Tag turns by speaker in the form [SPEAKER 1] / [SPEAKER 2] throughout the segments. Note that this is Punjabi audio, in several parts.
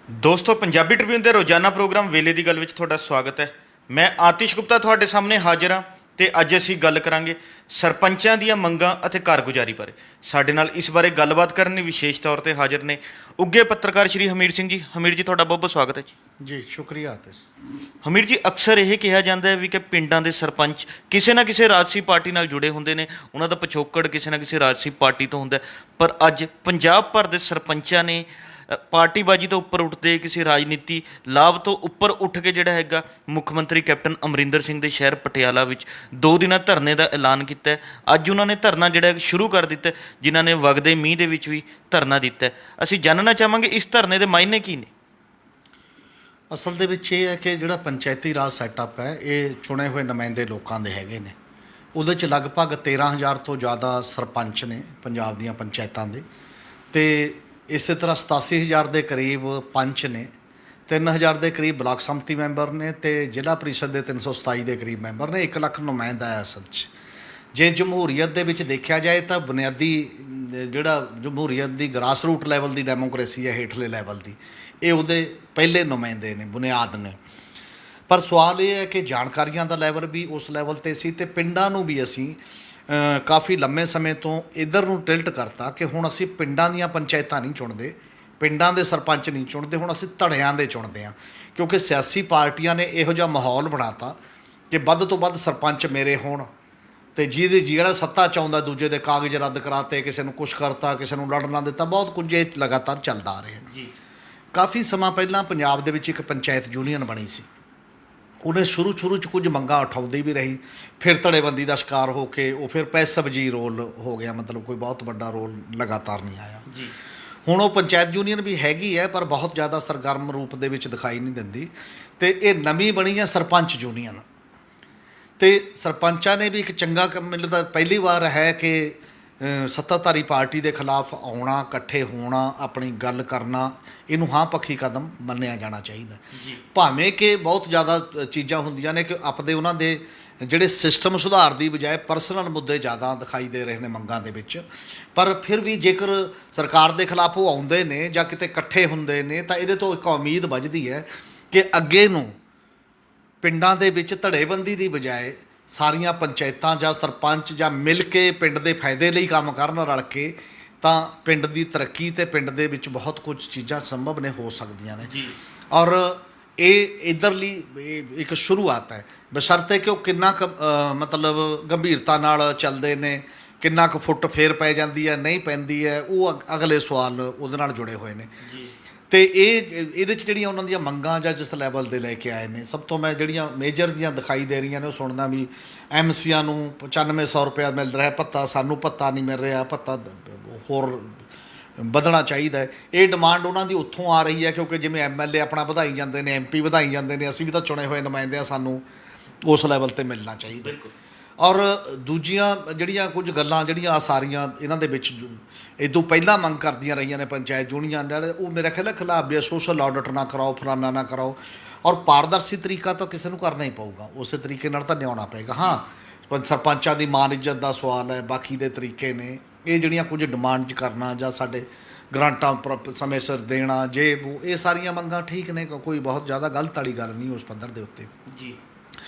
[SPEAKER 1] ਦੋਸਤੋ ਪੰਜਾਬੀ ਟ੍ਰਿਬਿਊਨ ਦੇ ਰੋਜ਼ਾਨਾ ਪ੍ਰੋਗਰਾਮ ਵੇਲੇ ਦੀ ਗੱਲ ਵਿੱਚ ਤੁਹਾਡਾ ਸਵਾਗਤ ਹੈ। ਮੈਂ ਆਤਿਸ਼ ਗੁਪਤਾ ਤੁਹਾਡੇ ਸਾਹਮਣੇ ਹਾਜ਼ਰ ਹਾਂ ਤੇ ਅੱਜ ਅਸੀਂ ਗੱਲ ਕਰਾਂਗੇ ਸਰਪੰਚਾਂ ਦੀਆਂ ਮੰਗਾਂ ਅਤੇ ਕਾਰਗੁਜ਼ਾਰੀ ਬਾਰੇ। ਸਾਡੇ ਨਾਲ ਇਸ ਬਾਰੇ ਗੱਲਬਾਤ ਕਰਨ ਲਈ ਵਿਸ਼ੇਸ਼ ਤੌਰ ਤੇ ਹਾਜ਼ਰ ਨੇ ਉੱਘੇ ਪੱਤਰਕਾਰ ਸ਼੍ਰੀ ਹਮੀਰ ਸਿੰਘ ਜੀ। ਹਮੀਰ ਜੀ, ਤੁਹਾਡਾ ਬਹੁਤ ਬਹੁਤ ਸਵਾਗਤ ਹੈ ਜੀ।
[SPEAKER 2] ਜੀ ਸ਼ੁਕਰੀਆ ਆਤਿਸ਼।
[SPEAKER 1] ਹਮੀਰ ਜੀ, ਅਕਸਰ ਇਹ ਕਿਹਾ ਜਾਂਦਾ ਹੈ ਵੀ ਕਿ ਪਿੰਡਾਂ ਦੇ ਸਰਪੰਚ ਕਿਸੇ ਨਾ ਕਿਸੇ ਰਾਜਸੀ ਪਾਰਟੀ ਨਾਲ ਜੁੜੇ ਹੁੰਦੇ ਨੇ, ਉਹਨਾਂ ਦਾ ਪਿਛੋਕੜ ਕਿਸੇ ਨਾ ਕਿਸੇ ਰਾਜਸੀ ਪਾਰਟੀ ਤੋਂ ਹੁੰਦਾ, ਪਰ ਅੱਜ ਪੰਜਾਬ ਭਰ ਦੇ ਸਰਪੰਚਾਂ ਨੇ ਪਾਰਟੀਬਾਜੀ ਤੋਂ ਉੱਪਰ ਉੱਠਦੇ ਕਿਸੇ ਰਾਜਨੀਤੀ ਲਾਭ ਤੋਂ ਉੱਪਰ ਉੱਠ ਕੇ ਜਿਹੜਾ ਹੈਗਾ ਮੁੱਖ ਮੰਤਰੀ ਕੈਪਟਨ ਅਮਰਿੰਦਰ ਸਿੰਘ ਦੇ ਸ਼ਹਿਰ ਪਟਿਆਲਾ ਵਿੱਚ 2 ਦਿਨਾਂ ਧਰਨੇ ਦਾ ਐਲਾਨ ਕੀਤਾ ਹੈ। ਅੱਜ ਉਹਨਾਂ ਨੇ ਧਰਨਾ ਜਿਹੜਾ ਸ਼ੁਰੂ ਕਰ ਦਿੱਤਾ, ਜਿਨ੍ਹਾਂ ਨੇ ਵਗਦੇ ਮੀਂਹ ਦੇ ਵਿੱਚ ਵੀ ਧਰਨਾ ਦਿੱਤਾ। ਅਸੀਂ ਜਾਣਨਾ ਚਾਹਾਂਗੇ ਇਸ ਧਰਨੇ ਦੇ ਮਾਇਨੇ ਕੀ ਨੇ।
[SPEAKER 2] ਅਸਲ ਦੇ ਵਿੱਚ ਇਹ ਹੈ ਕਿ ਜਿਹੜਾ ਪੰਚਾਇਤੀ ਰਾਜ ਸੈਟਅਪ ਹੈ ਇਹ ਚੁਣੇ ਹੋਏ ਨੁਮਾਇੰਦੇ ਲੋਕਾਂ ਦੇ ਹੈਗੇ ਨੇ। ਉਹਦੇ 'ਚ ਲਗਭਗ 13,000 ਤੋਂ ਜ਼ਿਆਦਾ ਸਰਪੰਚ ਨੇ ਪੰਜਾਬ ਦੀਆਂ ਪੰਚਾਇਤਾਂ ਦੇ, ਅਤੇ ਇਸੇ ਤਰ੍ਹਾਂ 87,000 ਦੇ ਕਰੀਬ ਪੰਚ ਨੇ, 3,000 ਦੇ ਕਰੀਬ ਬਲਾਕ ਸੰਮਤੀ ਮੈਂਬਰ ਨੇ, ਅਤੇ ਜ਼ਿਲ੍ਹਾ ਪ੍ਰੀਸ਼ਦ ਦੇ 327 ਦੇ ਕਰੀਬ ਮੈਂਬਰ ਨੇ। 1 ਲੱਖ ਨੁਮਾਇੰਦਾ ਹੈ ਅਸਲ 'ਚ। ਜੇ ਜਮਹੂਰੀਅਤ ਦੇ ਵਿੱਚ ਦੇਖਿਆ ਜਾਏ ਤਾਂ ਬੁਨਿਆਦੀ ਜਿਹੜਾ ਜਮਹੂਰੀਅਤ ਦੀ ਗਰਾਸ ਰੂਟ ਲੈਵਲ ਦੀ ਡੈਮੋਕ੍ਰੇਸੀ ਹੈ, ਹੇਠਲੇ ਲੈਵਲ ਦੀ, ਇਹ ਉਹਦੇ ਪਹਿਲੇ ਨੁਮਾਇੰਦੇ ਨੇ, ਬੁਨਿਆਦ ਨੇ। ਪਰ ਸਵਾਲ ਇਹ ਹੈ ਕਿ ਜਾਣਕਾਰੀਆਂ ਦਾ ਲੈਵਲ ਵੀ ਉਸ ਲੈਵਲ 'ਤੇ ਸੀ, ਅਤੇ ਪਿੰਡਾਂ ਨੂੰ ਵੀ ਅਸੀਂ ਕਾਫੀ ਲੰਮੇ ਸਮੇਂ ਤੋਂ ਇੱਧਰ ਨੂੰ ਟਿਲਟ ਕਰਤਾ ਕਿ ਹੁਣ ਅਸੀਂ ਪਿੰਡਾਂ ਦੀਆਂ ਪੰਚਾਇਤਾਂ ਨਹੀਂ ਚੁਣਦੇ, ਪਿੰਡਾਂ ਦੇ ਸਰਪੰਚ ਨਹੀਂ ਚੁਣਦੇ, ਹੁਣ ਅਸੀਂ ਧੜਿਆਂ ਦੇ ਚੁਣਦੇ ਹਾਂ। ਕਿਉਂਕਿ ਸਿਆਸੀ ਪਾਰਟੀਆਂ ਨੇ ਇਹੋ ਜਿਹਾ ਮਾਹੌਲ ਬਣਾਤਾ ਕਿ ਵੱਧ ਤੋਂ ਵੱਧ ਸਰਪੰਚ ਮੇਰੇ ਹੋਣ, ਅਤੇ ਜਿਹੜਾ ਸੱਤਾ ਚਾਹੁੰਦਾ ਦੂਜੇ ਦੇ ਕਾਗਜ਼ ਰੱਦ ਕਰਾਤੇ, ਕਿਸੇ ਨੂੰ ਕੁਛ ਕਰਤਾ, ਕਿਸੇ ਨੂੰ ਲੜਨਾ ਦਿੱਤਾ, ਬਹੁਤ ਕੁਝ ਇਹ ਲਗਾਤਾਰ ਚੱਲਦਾ ਆ ਰਿਹਾ ਜੀ। ਕਾਫੀ ਸਮਾਂ ਪਹਿਲਾਂ ਪੰਜਾਬ ਦੇ ਵਿੱਚ ਇੱਕ ਪੰਚਾਇਤ ਯੂਨੀਅਨ ਬਣੀ ਸੀ। ਉਹਨੇ ਸ਼ੁਰੂ 'ਚ ਕੁਝ ਮੰਗਾਂ ਉਠਾਉਂਦੀ ਵੀ ਰਹੀ, ਫਿਰ ਧੜੇਬੰਦੀ ਦਾ ਸ਼ਿਕਾਰ ਹੋ ਕੇ ਉਹ ਫਿਰ ਪੈਸਵਜੀ ਰੋਲ ਹੋ ਗਿਆ, ਮਤਲਬ ਕੋਈ ਬਹੁਤ ਵੱਡਾ ਰੋਲ ਲਗਾਤਾਰ ਨਹੀਂ ਆਇਆ ਜੀ। ਹੁਣ ਉਹ ਪੰਚਾਇਤ ਯੂਨੀਅਨ ਵੀ ਹੈਗੀ ਹੈ, ਪਰ ਬਹੁਤ ਜ਼ਿਆਦਾ ਸਰਗਰਮ ਰੂਪ ਦੇ ਵਿੱਚ ਦਿਖਾਈ ਨਹੀਂ ਦਿੰਦੀ, ਅਤੇ ਇਹ ਨਵੀਂ ਬਣੀ ਹੈ ਸਰਪੰਚ ਯੂਨੀਅਨ। ਅਤੇ ਸਰਪੰਚਾਂ ਨੇ ਵੀ ਇੱਕ ਚੰਗਾ ਕੰਮ, ਮੈਨੂੰ ਤਾਂ ਪਹਿਲੀ ਵਾਰ ਹੈ ਕਿ ਸੱਤਾਧਾਰੀ ਪਾਰਟੀ ਦੇ ਖਿਲਾਫ ਆਉਣਾ, ਇਕੱਠੇ ਹੋਣਾ, ਆਪਣੀ ਗੱਲ ਕਰਨਾ, ਇਹਨੂੰ ਹਾਂ ਪੱਖੀ ਕਦਮ ਮੰਨਿਆ ਜਾਣਾ ਚਾਹੀਦਾ। ਭਾਵੇਂ ਕਿ ਬਹੁਤ ਜ਼ਿਆਦਾ ਚੀਜ਼ਾਂ ਹੁੰਦੀਆਂ ਨੇ ਕਿ ਆਪਦੇ ਉਹਨਾਂ ਦੇ ਜਿਹੜੇ ਸਿਸਟਮ ਸੁਧਾਰ ਦੀ ਬਜਾਏ ਪਰਸਨਲ ਮੁੱਦੇ ਜ਼ਿਆਦਾ ਦਿਖਾਈ ਦੇ ਰਹੇ ਨੇ ਮੰਗਾਂ ਦੇ ਵਿੱਚ, ਪਰ ਫਿਰ ਵੀ ਜੇਕਰ ਸਰਕਾਰ ਦੇ ਖਿਲਾਫ ਉਹ ਆਉਂਦੇ ਨੇ ਜਾਂ ਕਿਤੇ ਇਕੱਠੇ ਹੁੰਦੇ ਨੇ ਤਾਂ ਇਹਦੇ ਤੋਂ ਇੱਕ ਉਮੀਦ ਵੱਝਦੀ ਹੈ ਕਿ ਅੱਗੇ ਨੂੰ ਪਿੰਡਾਂ ਦੇ ਵਿੱਚ ਧੜੇਬੰਦੀ ਦੀ ਬਜਾਏ ਸਾਰੀਆਂ ਪੰਚਾਇਤਾਂ ਜਾਂ ਸਰਪੰਚ ਜਾਂ ਮਿਲ ਕੇ ਪਿੰਡ ਦੇ ਫਾਇਦੇ ਲਈ ਕੰਮ ਕਰਨ ਰਲ ਕੇ, ਤਾਂ ਪਿੰਡ ਦੀ ਤਰੱਕੀ ਅਤੇ ਪਿੰਡ ਦੇ ਵਿੱਚ ਬਹੁਤ ਕੁਝ ਚੀਜ਼ਾਂ ਸੰਭਵ ਨੇ, ਹੋ ਸਕਦੀਆਂ ਨੇ। ਔਰ ਇਹ ਇੱਧਰਲੀ ਇੱਕ ਸ਼ੁਰੂਆਤ ਹੈ, ਬਸ਼ਰਤੇ ਕਿ ਉਹ ਕਿੰਨਾ ਕੁ ਮਤਲਬ ਗੰਭੀਰਤਾ ਨਾਲ ਚੱਲਦੇ ਨੇ, ਕਿੰਨਾ ਕੁ ਫੁੱਟ ਫੇਰ ਪੈ ਜਾਂਦੀ ਹੈ, ਨਹੀਂ ਪੈਂਦੀ ਹੈ, ਉਹ ਅਗਲੇ ਸਵਾਲ ਉਹਦੇ ਨਾਲ ਜੁੜੇ ਹੋਏ ਨੇ। ਅਤੇ ਇਹਦੇ 'ਚ ਜਿਹੜੀਆਂ ਉਹਨਾਂ ਦੀਆਂ ਮੰਗਾਂ ਜਾਂ ਜਿਸ ਲੈਵਲ ਦੇ ਲੈ ਕੇ ਆਏ ਨੇ, ਸਭ ਤੋਂ ਮੈਂ ਜਿਹੜੀਆਂ ਮੇਜਰ ਦੀਆਂ ਦਿਖਾਈ ਦੇ ਰਹੀਆਂ ਨੇ ਉਹ ਸੁਣਦਾ ਵੀ MCਆਂ ਨੂੰ 9500 ਰੁਪਇਆ ਮਿਲ ਰਿਹਾ ਭੱਤਾ, ਸਾਨੂੰ ਭੱਤਾ ਨਹੀਂ ਮਿਲ ਰਿਹਾ, ਭੱਤਾ ਹੋਰ ਵਧਣਾ ਚਾਹੀਦਾ ਹੈ। ਇਹ ਡਿਮਾਂਡ ਉਹਨਾਂ ਦੀ ਉੱਥੋਂ ਆ ਰਹੀ ਹੈ ਕਿਉਂਕਿ ਜਿਵੇਂ MLA ਆਪਣਾ ਵਧਾਈ ਜਾਂਦੇ ਨੇ, MP ਵਧਾਈ ਜਾਂਦੇ ਨੇ, ਅਸੀਂ ਵੀ ਤਾਂ ਚੁਣੇ ਹੋਏ ਨੁਮਾਇੰਦੇ ਹਾਂ, ਸਾਨੂੰ ਉਸ ਲੈਵਲ 'ਤੇ ਮਿਲਣਾ ਚਾਹੀਦਾ। ਔਰ ਦੂਜੀਆਂ ਜਿਹੜੀਆਂ ਕੁਝ ਗੱਲਾਂ ਜਿਹੜੀਆਂ ਆ ਸਾਰੀਆਂ ਇਹਨਾਂ ਦੇ ਵਿੱਚ ਇਦੋਂ ਪਹਿਲਾਂ ਮੰਗ ਕਰਦੀਆਂ ਰਹੀਆਂ ਨੇ ਪੰਚਾਇਤ ਯੂਨੀਅਨ ਨਾਲ, ਉਹ ਮੇਰਾ ਖਿਆਲ ਖਿਲਾਫ ਵੀ ਸੋਸ਼ਲ ਆਡਿਟ ਨਾ ਕਰਾਓ, ਫਲਾਨਾ ਨਾ ਕਰਾਓ, ਔਰ ਪਾਰਦਰਸ਼ੀ ਤਰੀਕਾ ਤਾਂ ਕਿਸੇ ਨੂੰ ਕਰਨਾ ਹੀ ਪਊਗਾ, ਉਸੇ ਤਰੀਕੇ ਨਾਲ ਤਾਂ ਨਿਆਉਣਾ ਪਏਗਾ। ਹਾਂ, ਸਰਪੰਚਾਂ ਦੀ ਮਾਨ ਇੱਜ਼ਤ ਦਾ ਸਵਾਲ ਹੈ, ਬਾਕੀ ਦੇ ਤਰੀਕੇ ਨੇ, ਇਹ ਜਿਹੜੀਆਂ ਕੁਝ ਡਿਮਾਂਡ ਕਰਨਾ ਜਾਂ ਸਾਡੇ ਗਰਾਂਟਾਂ ਸਮੇਂ ਸਿਰ ਦੇਣਾ, ਇਹ ਸਾਰੀਆਂ ਮੰਗਾਂ ਠੀਕ ਨੇ, ਕੋਈ ਬਹੁਤ ਜ਼ਿਆਦਾ ਗਲਤ ਵਾਲੀ ਗੱਲ ਨਹੀਂ ਉਸ ਪੱਧਰ ਦੇ ਉੱਤੇ ਜੀ।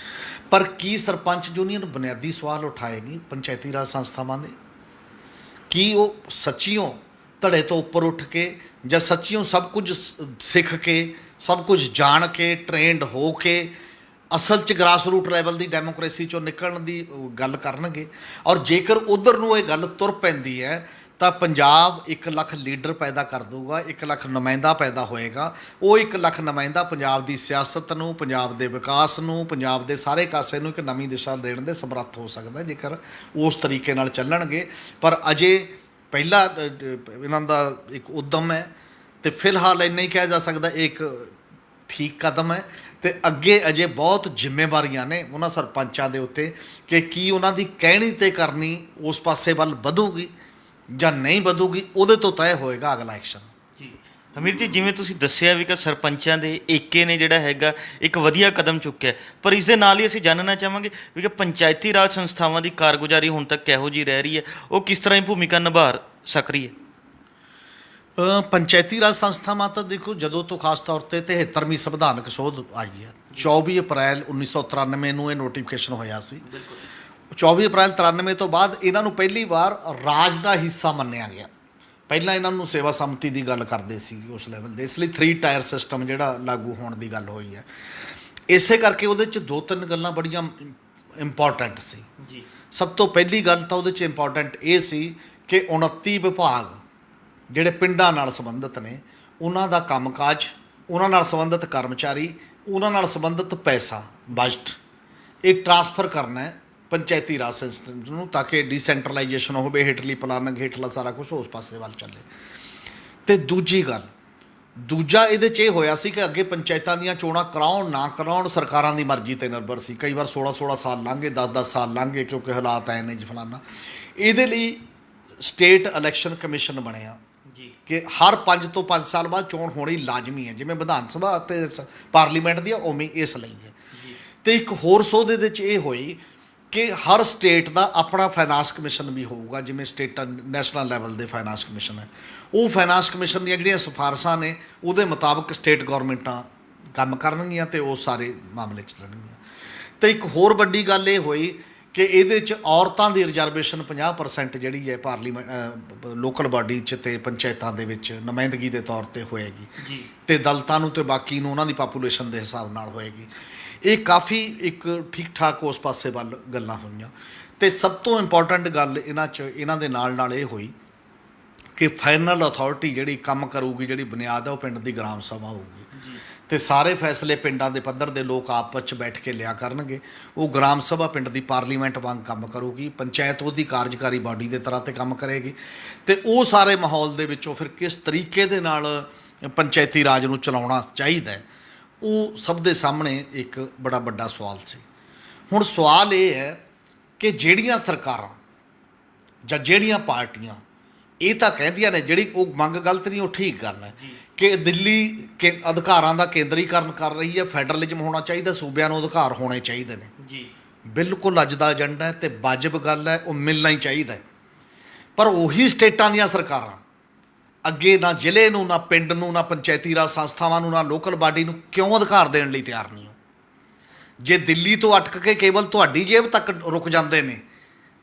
[SPEAKER 2] ਪਰ ਕੀ ਸਰਪੰਚ ਯੂਨੀਅਨ ਬੁਨਿਆਦੀ ਸਵਾਲ ਉਠਾਏਗੀ ਪੰਚਾਇਤੀ ਰਾਜ ਸੰਸਥਾਵਾਂ ਦੇ? ਕੀ ਉਹ ਸੱਚੀਓ ਧੜੇ ਤੋਂ ਉੱਪਰ ਉੱਠ ਕੇ ਜਾਂ ਸੱਚੀਓ ਸਭ ਕੁਝ ਸਿੱਖ ਕੇ, ਸਭ ਕੁਝ ਜਾਣ ਕੇ, ਟ੍ਰੇਨਡ ਹੋ ਕੇ ਅਸਲ 'ਚ ਗਰਾਸ ਰੂਟ ਲੈਵਲ ਦੀ ਡੈਮੋਕ੍ਰੇਸੀ 'ਚੋਂ ਨਿਕਲਣ ਦੀ ਗੱਲ ਕਰਨਗੇ? ਔਰ ਜੇਕਰ ਉੱਧਰ ਨੂੰ ਇਹ ਗੱਲ ਤੁਰ ਪੈਂਦੀ ਹੈ ਤਾਂ ਪੰਜਾਬ 1 ਲੱਖ ਲੀਡਰ ਪੈਦਾ ਕਰ ਦਊਗਾ, 1 ਲੱਖ ਨੁਮਾਇੰਦਾ ਪੈਦਾ ਹੋਏਗਾ। ਉਹ 1 ਲੱਖ ਨੁਮਾਇੰਦਾ ਪੰਜਾਬ ਦੀ ਸਿਆਸਤ ਨੂੰ, ਪੰਜਾਬ ਦੇ ਵਿਕਾਸ ਨੂੰ, ਪੰਜਾਬ ਦੇ ਸਾਰੇ ਕਾਸੇ ਨੂੰ ਇੱਕ ਨਵੀਂ ਦਿਸ਼ਾ ਦੇਣ ਦੇ ਸਮਰੱਥ ਹੋ ਸਕਦਾ ਜੇਕਰ ਉਸ ਤਰੀਕੇ ਨਾਲ ਚੱਲਣਗੇ। ਪਰ ਅਜੇ ਪਹਿਲਾ ਇਹਨਾਂ ਦਾ ਇੱਕ ਉੱਦਮ ਹੈ, ਅਤੇ ਫਿਲਹਾਲ ਇੰਨਾ ਹੀ ਕਿਹਾ ਜਾ ਸਕਦਾ ਇਹ ਇੱਕ ਠੀਕ ਕਦਮ ਹੈ, ਅਤੇ ਅੱਗੇ ਅਜੇ ਬਹੁਤ ਜ਼ਿੰਮੇਵਾਰੀਆਂ ਨੇ ਉਹਨਾਂ ਸਰਪੰਚਾਂ ਦੇ ਉੱਤੇ ਕਿ ਕੀ ਉਹਨਾਂ ਦੀ ਕਹਿਣੀ ਅਤੇ ਕਰਨੀ ਉਸ ਪਾਸੇ ਵੱਲ ਵਧੂਗੀ ਜਾਂ ਨਹੀਂ ਵਧੂਗੀ, ਉਹਦੇ ਤੋਂ ਤੈਅ ਹੋਏਗਾ ਅਗਲਾ ਐਕਸ਼ਨ
[SPEAKER 1] ਜੀ। ਹਮੀਰ ਜੀ, ਜਿਵੇਂ ਤੁਸੀਂ ਦੱਸਿਆ ਵੀ ਕਿ ਸਰਪੰਚਾਂ ਦੇ ਏਕੇ ਨੇ ਜਿਹੜਾ ਹੈਗਾ ਇੱਕ ਵਧੀਆ ਕਦਮ ਚੁੱਕਿਆ, ਪਰ ਇਸ ਦੇ ਨਾਲ ਹੀ ਅਸੀਂ ਜਾਣਨਾ ਚਾਹਾਂਗੇ ਵੀ ਕਿ ਪੰਚਾਇਤੀ ਰਾਜ ਸੰਸਥਾਵਾਂ ਦੀ ਕਾਰਗੁਜ਼ਾਰੀ ਹੁਣ ਤੱਕ ਕਿਹੋ ਜਿਹੀ ਰਹਿ ਰਹੀ ਹੈ, ਉਹ ਕਿਸ ਤਰ੍ਹਾਂ ਦੀ ਭੂਮਿਕਾ ਨਿਭਾ ਸਕ ਰਹੀ ਹੈ?
[SPEAKER 2] ਪੰਚਾਇਤੀ ਰਾਜ ਸੰਸਥਾਵਾਂ ਤਾਂ ਦੇਖੋ ਜਦੋਂ ਤੋਂ ਖਾਸ ਤੌਰ ਤੇ 73ਵੀਂ ਸੰਵਿਧਾਨਕ ਸੋਧ ਆਈ ਹੈ 24 ਅਪ੍ਰੈਲ 1993 ਨੂੰ ਇਹ ਨੋਟੀਫਿਕੇਸ਼ਨ ਹੋਇਆ ਸੀ। 24 ਅਪ੍ਰੈਲ 93 ਤੋਂ ਬਾਅਦ ਇਹਨਾਂ ਨੂੰ ਪਹਿਲੀ ਵਾਰ ਰਾਜ ਦਾ ਹਿੱਸਾ ਮੰਨਿਆ ਗਿਆ। ਪਹਿਲਾਂ ਇਹਨਾਂ ਨੂੰ ਸੇਵਾ ਸੰਮਤੀ ਦੀ ਗੱਲ ਕਰਦੇ ਸੀ ਉਸ ਲੈਵਲ ਦੇ, ਇਸ ਲਈ 3 ਟਾਇਰ ਸਿਸਟਮ ਜਿਹੜਾ ਲਾਗੂ ਹੋਣ ਦੀ ਗੱਲ ਹੋਈ ਹੈ। ਇਸੇ ਕਰਕੇ ਉਹਦੇ 'ਚ 2-3 ਗੱਲਾਂ ਬੜੀਆਂ ਇੰਪੋਰਟੈਂਟ ਸੀ ਜੀ। ਸਭ ਤੋਂ ਪਹਿਲੀ ਗੱਲ ਤਾਂ ਉਹਦੇ 'ਚ ਇੰਪੋਰਟੈਂਟ ਇਹ ਸੀ ਕਿ 29 ਵਿਭਾਗ ਜਿਹੜੇ ਪਿੰਡਾਂ ਨਾਲ ਸੰਬੰਧਿਤ ਨੇ ਉਹਨਾਂ ਦਾ ਕੰਮਕਾਜ, ਉਹਨਾਂ ਨਾਲ ਸੰਬੰਧਿਤ ਕਰਮਚਾਰੀ, ਉਹਨਾਂ ਨਾਲ ਸੰਬੰਧਿਤ ਪੈਸਾ ਬਜਟ ਇਹ ਟ੍ਰਾਂਸਫਰ ਕਰਨਾ ਹੈ ਪੰਚਾਇਤੀ ਰਾਜ ਸਿਸਟਮ ਨੂੰ, ਤਾਂ ਕਿ ਡੀਸੈਂਟਰਲਾਈਜੇਸ਼ਨ ਹੋਵੇ, ਹੇਠਲੀ ਪਲਾਨਿੰਗ ਹੇਠਲਾ ਸਾਰਾ ਕੁਝ ਉਸ ਪਾਸੇ ਵੱਲ ਚੱਲੇ। ਅਤੇ ਦੂਜਾ ਇਹਦੇ 'ਚ ਇਹ ਹੋਇਆ ਸੀ ਕਿ ਅੱਗੇ ਪੰਚਾਇਤਾਂ ਦੀਆਂ ਚੋਣਾਂ ਕਰਾਉਣ ਨਾ ਕਰਾਉਣ ਸਰਕਾਰਾਂ ਦੀ ਮਰਜ਼ੀ 'ਤੇ ਨਿਰਭਰ ਸੀ। ਕਈ ਵਾਰ 16 ਸਾਲ ਲੰਘ ਗਏ, 10 ਸਾਲ ਲੰਘ ਗਏ, ਕਿਉਂਕਿ ਹਾਲਾਤ ਐ ਨੇ ਜੀ ਫਲਾਨਾ। ਇਹਦੇ ਲਈ ਸਟੇਟ ਇਲੈਕਸ਼ਨ ਕਮਿਸ਼ਨ ਬਣਿਆ ਕਿ ਹਰ 5 ਤੋਂ 5 ਸਾਲ ਬਾਅਦ ਚੋਣ ਹੋਣੀ ਲਾਜ਼ਮੀ ਹੈ, ਜਿਵੇਂ ਵਿਧਾਨ ਸਭਾ ਅਤੇ ਪਾਰਲੀਮੈਂਟ ਦੀ ਉਵੇਂ ਇਸ ਲਈ ਹੈ। ਅਤੇ ਇੱਕ ਹੋਰ ਸੋਧ ਇਹਦੇ 'ਚ ਇਹ ਹੋਈ ਕਿ ਹਰ ਸਟੇਟ ਦਾ ਆਪਣਾ ਫਾਈਨਾਂਸ ਕਮਿਸ਼ਨ ਵੀ ਹੋਊਗਾ, ਜਿਵੇਂ ਸਟੇਟ ਨੈਸ਼ਨਲ ਲੈਵਲ ਦੇ ਫਾਈਨਾਂਸ ਕਮਿਸ਼ਨ ਹੈ। ਉਹ ਫਾਈਨਾਂਸ ਕਮਿਸ਼ਨ ਦੀਆਂ ਜਿਹੜੀਆਂ ਸਿਫਾਰਸ਼ਾਂ ਨੇ ਉਹਦੇ ਮੁਤਾਬਕ ਸਟੇਟ ਗੌਰਮੈਂਟਾਂ ਕੰਮ ਕਰਨਗੀਆਂ ਅਤੇ ਉਹ ਸਾਰੇ ਮਾਮਲੇ ਚੱਲਣਗੀਆਂ। ਅਤੇ ਇੱਕ ਹੋਰ ਵੱਡੀ ਗੱਲ ਇਹ ਹੋਈ ਕਿ ਇਹਦੇ 'ਚ ਔਰਤਾਂ ਦੀ ਰਿਜ਼ਰਵੇਸ਼ਨ 50% ਜਿਹੜੀ ਹੈ ਪਾਰਲੀਮੈਂਟ ਲੋਕਲ ਬਾਡੀ 'ਚ ਅਤੇ ਪੰਚਾਇਤਾਂ ਦੇ ਵਿੱਚ ਨੁਮਾਇੰਦਗੀ ਦੇ ਤੌਰ 'ਤੇ ਹੋਏਗੀ ਜੀ, ਅਤੇ ਦਲਿਤਾਂ ਨੂੰ ਅਤੇ ਬਾਕੀ ਨੂੰ ਉਹਨਾਂ ਦੀ ਪਾਪੂਲੇਸ਼ਨ ਦੇ ਹਿਸਾਬ ਨਾਲ ਹੋਏਗੀ। ਇਹ ਕਾਫੀ ਇੱਕ ਠੀਕ ਠਾਕ ਉਸ ਪਾਸੇ ਵੱਲ ਗੱਲਾਂ ਹੋਈਆਂ। ਅਤੇ ਸਭ ਤੋਂ ਇੰਪੋਰਟੈਂਟ ਗੱਲ ਇਹਨਾਂ ਦੇ ਨਾਲ ਇਹ ਹੋਈ ਕਿ ਫਾਈਨਲ ਅਥਾਰਟੀ ਜਿਹੜੀ ਕੰਮ ਕਰੂਗੀ, ਜਿਹੜੀ ਬੁਨਿਆਦ ਹੈ ਉਹ ਪਿੰਡ ਦੀ ਗ੍ਰਾਮ ਸਭਾ ਹੋਊਗੀ ਅਤੇ ਸਾਰੇ ਫੈਸਲੇ ਪਿੰਡਾਂ ਦੇ ਪੱਧਰ ਦੇ ਲੋਕ ਆਪਸ 'ਚ ਬੈਠ ਕੇ ਲਿਆ ਕਰਨਗੇ। ਉਹ ਗ੍ਰਾਮ ਸਭਾ ਪਿੰਡ ਦੀ ਪਾਰਲੀਮੈਂਟ ਵਾਂਗ ਕੰਮ ਕਰੂਗੀ, ਪੰਚਾਇਤ ਉਹਦੀ ਕਾਰਜਕਾਰੀ ਬਾਡੀ ਦੇ ਤਰ੍ਹਾਂ 'ਤੇ ਕੰਮ ਕਰੇਗੀ। ਅਤੇ ਉਹ ਸਾਰੇ ਮਾਹੌਲ ਦੇ ਵਿੱਚੋਂ ਫਿਰ ਕਿਸ ਤਰੀਕੇ ਦੇ ਨਾਲ ਪੰਚਾਇਤੀ ਰਾਜ ਨੂੰ ਚਲਾਉਣਾ ਚਾਹੀਦਾ ਹੈ, ਉਹ ਸਭ ਦੇ ਸਾਹਮਣੇ ਇੱਕ ਬੜਾ ਵੱਡਾ ਸਵਾਲ ਸੀ। ਹੁਣ ਸਵਾਲ ਇਹ ਹੈ ਕਿ ਜਿਹੜੀਆਂ ਸਰਕਾਰਾਂ ਜਾਂ ਜਿਹੜੀਆਂ ਪਾਰਟੀਆਂ ਇਹ ਤਾਂ ਕਹਿੰਦੀਆਂ ਨੇ, ਜਿਹੜੀ ਉਹ ਮੰਗ ਗਲਤ ਨਹੀਂ, ਉਹ ਠੀਕ ਗੱਲ ਹੈ ਕਿ ਦਿੱਲੀ ਅਧਿਕਾਰਾਂ ਦਾ ਕੇਂਦਰੀਕਰਨ ਕਰ ਰਹੀ ਹੈ, ਫੈਡਰਲਿਜ਼ਮ ਹੋਣਾ ਚਾਹੀਦਾ, ਸੂਬਿਆਂ ਨੂੰ ਅਧਿਕਾਰ ਹੋਣੇ ਚਾਹੀਦੇ ਨੇ ਜੀ। ਬਿਲਕੁਲ ਅੱਜ ਦਾ ਏਜੰਡਾ ਹੈ ਅਤੇ ਵਾਜਬ ਗੱਲ ਹੈ, ਉਹ ਮਿਲਣਾ ਹੀ ਚਾਹੀਦਾ। ਪਰ ਉਹੀ ਸਟੇਟਾਂ ਦੀਆਂ ਸਰਕਾਰਾਂ ਅੱਗੇ ਨਾ ਜ਼ਿਲ੍ਹੇ ਨੂੰ, ਨਾ ਪਿੰਡ ਨੂੰ, ਨਾ ਪੰਚਾਇਤੀ ਰਾਜ ਸੰਸਥਾਵਾਂ ਨੂੰ, ਨਾ ਲੋਕਲ ਬਾਡੀ ਨੂੰ ਕਿਉਂ ਅਧਿਕਾਰ ਦੇਣ ਲਈ ਤਿਆਰ ਨਹੀਂ ਹੋ? ਜੇ ਦਿੱਲੀ ਤੋਂ ਅਟਕ ਕੇ ਕੇਵਲ ਤੁਹਾਡੀ ਜੇਬ ਤੱਕ ਰੁਕ ਜਾਂਦੇ ਨੇ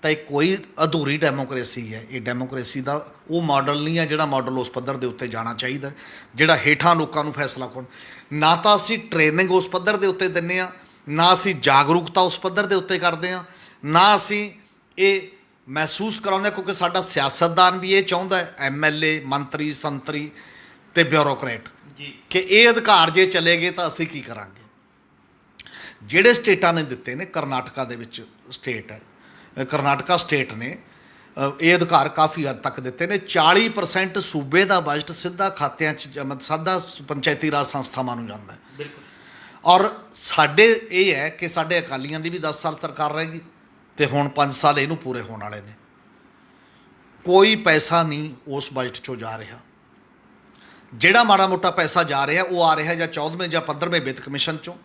[SPEAKER 2] ਤਾਂ ਇਹ ਕੋਈ ਅਧੂਰੀ ਡੈਮੋਕ੍ਰੇਸੀ ਹੈ। ਇਹ ਡੈਮੋਕ੍ਰੇਸੀ ਦਾ ਉਹ ਮਾਡਲ ਨਹੀਂ ਹੈ ਜਿਹੜਾ ਮਾਡਲ ਉਸ ਪੱਧਰ ਦੇ ਉੱਤੇ ਜਾਣਾ ਚਾਹੀਦਾ, ਜਿਹੜਾ ਹੇਠਾਂ ਲੋਕਾਂ ਨੂੰ ਫੈਸਲਾ ਕਰਨ। ਨਾ ਤਾਂ ਅਸੀਂ ਟ੍ਰੇਨਿੰਗ ਉਸ ਪੱਧਰ ਦੇ ਉੱਤੇ ਦਿੰਦੇ ਹਾਂ, ਨਾ ਅਸੀਂ ਜਾਗਰੂਕਤਾ ਉਸ ਪੱਧਰ ਦੇ ਉੱਤੇ ਕਰਦੇ ਹਾਂ, ਨਾ ਅਸੀਂ ਇਹ ਮਹਿਸੂਸ ਕਰਾਉਂਦੇ, ਕਿਉਂਕਿ ਸਾਡਾ ਸਿਆਸਤਦਾਨ ਵੀ ਇਹ ਚਾਹੁੰਦਾ ਹੈ, MLA, ਮੰਤਰੀ, ਸੰਤਰੀ ਅਤੇ ਬਿਊਰੋਕਰੇਟ ਜੀ, ਕਿ ਇਹ ਅਧਿਕਾਰ ਜੇ ਚਲੇ ਗਏ ਤਾਂ ਅਸੀਂ ਕੀ ਕਰਾਂਗੇ। ਜਿਹੜੇ ਸਟੇਟਾਂ ਨੇ ਦਿੱਤੇ ਨੇ, ਕਰਨਾਟਕਾ ਦੇ ਵਿੱਚ ਸਟੇਟ ਹੈ, ਕਰਨਾਟਕਾ ਸਟੇਟ ਨੇ ਇਹ ਅਧਿਕਾਰ ਕਾਫੀ ਹੱਦ ਤੱਕ ਦਿੱਤੇ ਨੇ। 40% ਸੂਬੇ ਦਾ ਬਜਟ ਸਿੱਧਾ ਖਾਤਿਆਂ 'ਚ ਸਿੱਧਾ ਪੰਚਾਇਤੀ ਰਾਜ ਸੰਸਥਾਵਾਂ ਨੂੰ ਜਾਂਦਾ ਹੈ। ਬਿਲਕੁਲ। ਔਰ ਸਾਡੇ ਇਹ ਹੈ ਕਿ ਸਾਡੇ ਅਕਾਲੀਆਂ ਦੀ ਵੀ 10 ਸਾਲ ਸਰਕਾਰ ਰਹੇਗੀ ਅਤੇ ਹੁਣ 5 ਸਾਲ ਇਹਨੂੰ ਪੂਰੇ ਹੋਣ ਵਾਲੇ ਨੇ। ਕੋਈ ਪੈਸਾ ਨਹੀਂ ਉਸ ਬਜਟ 'ਚੋਂ ਜਾ ਰਿਹਾ। ਜਿਹੜਾ ਮਾੜਾ ਮੋਟਾ ਪੈਸਾ ਜਾ ਰਿਹਾ ਉਹ ਆ ਰਿਹਾ ਜਾਂ 14ਵੇਂ ਜਾਂ 15ਵੇਂ ਵਿੱਤ ਕਮਿਸ਼ਨ 'ਚੋਂ।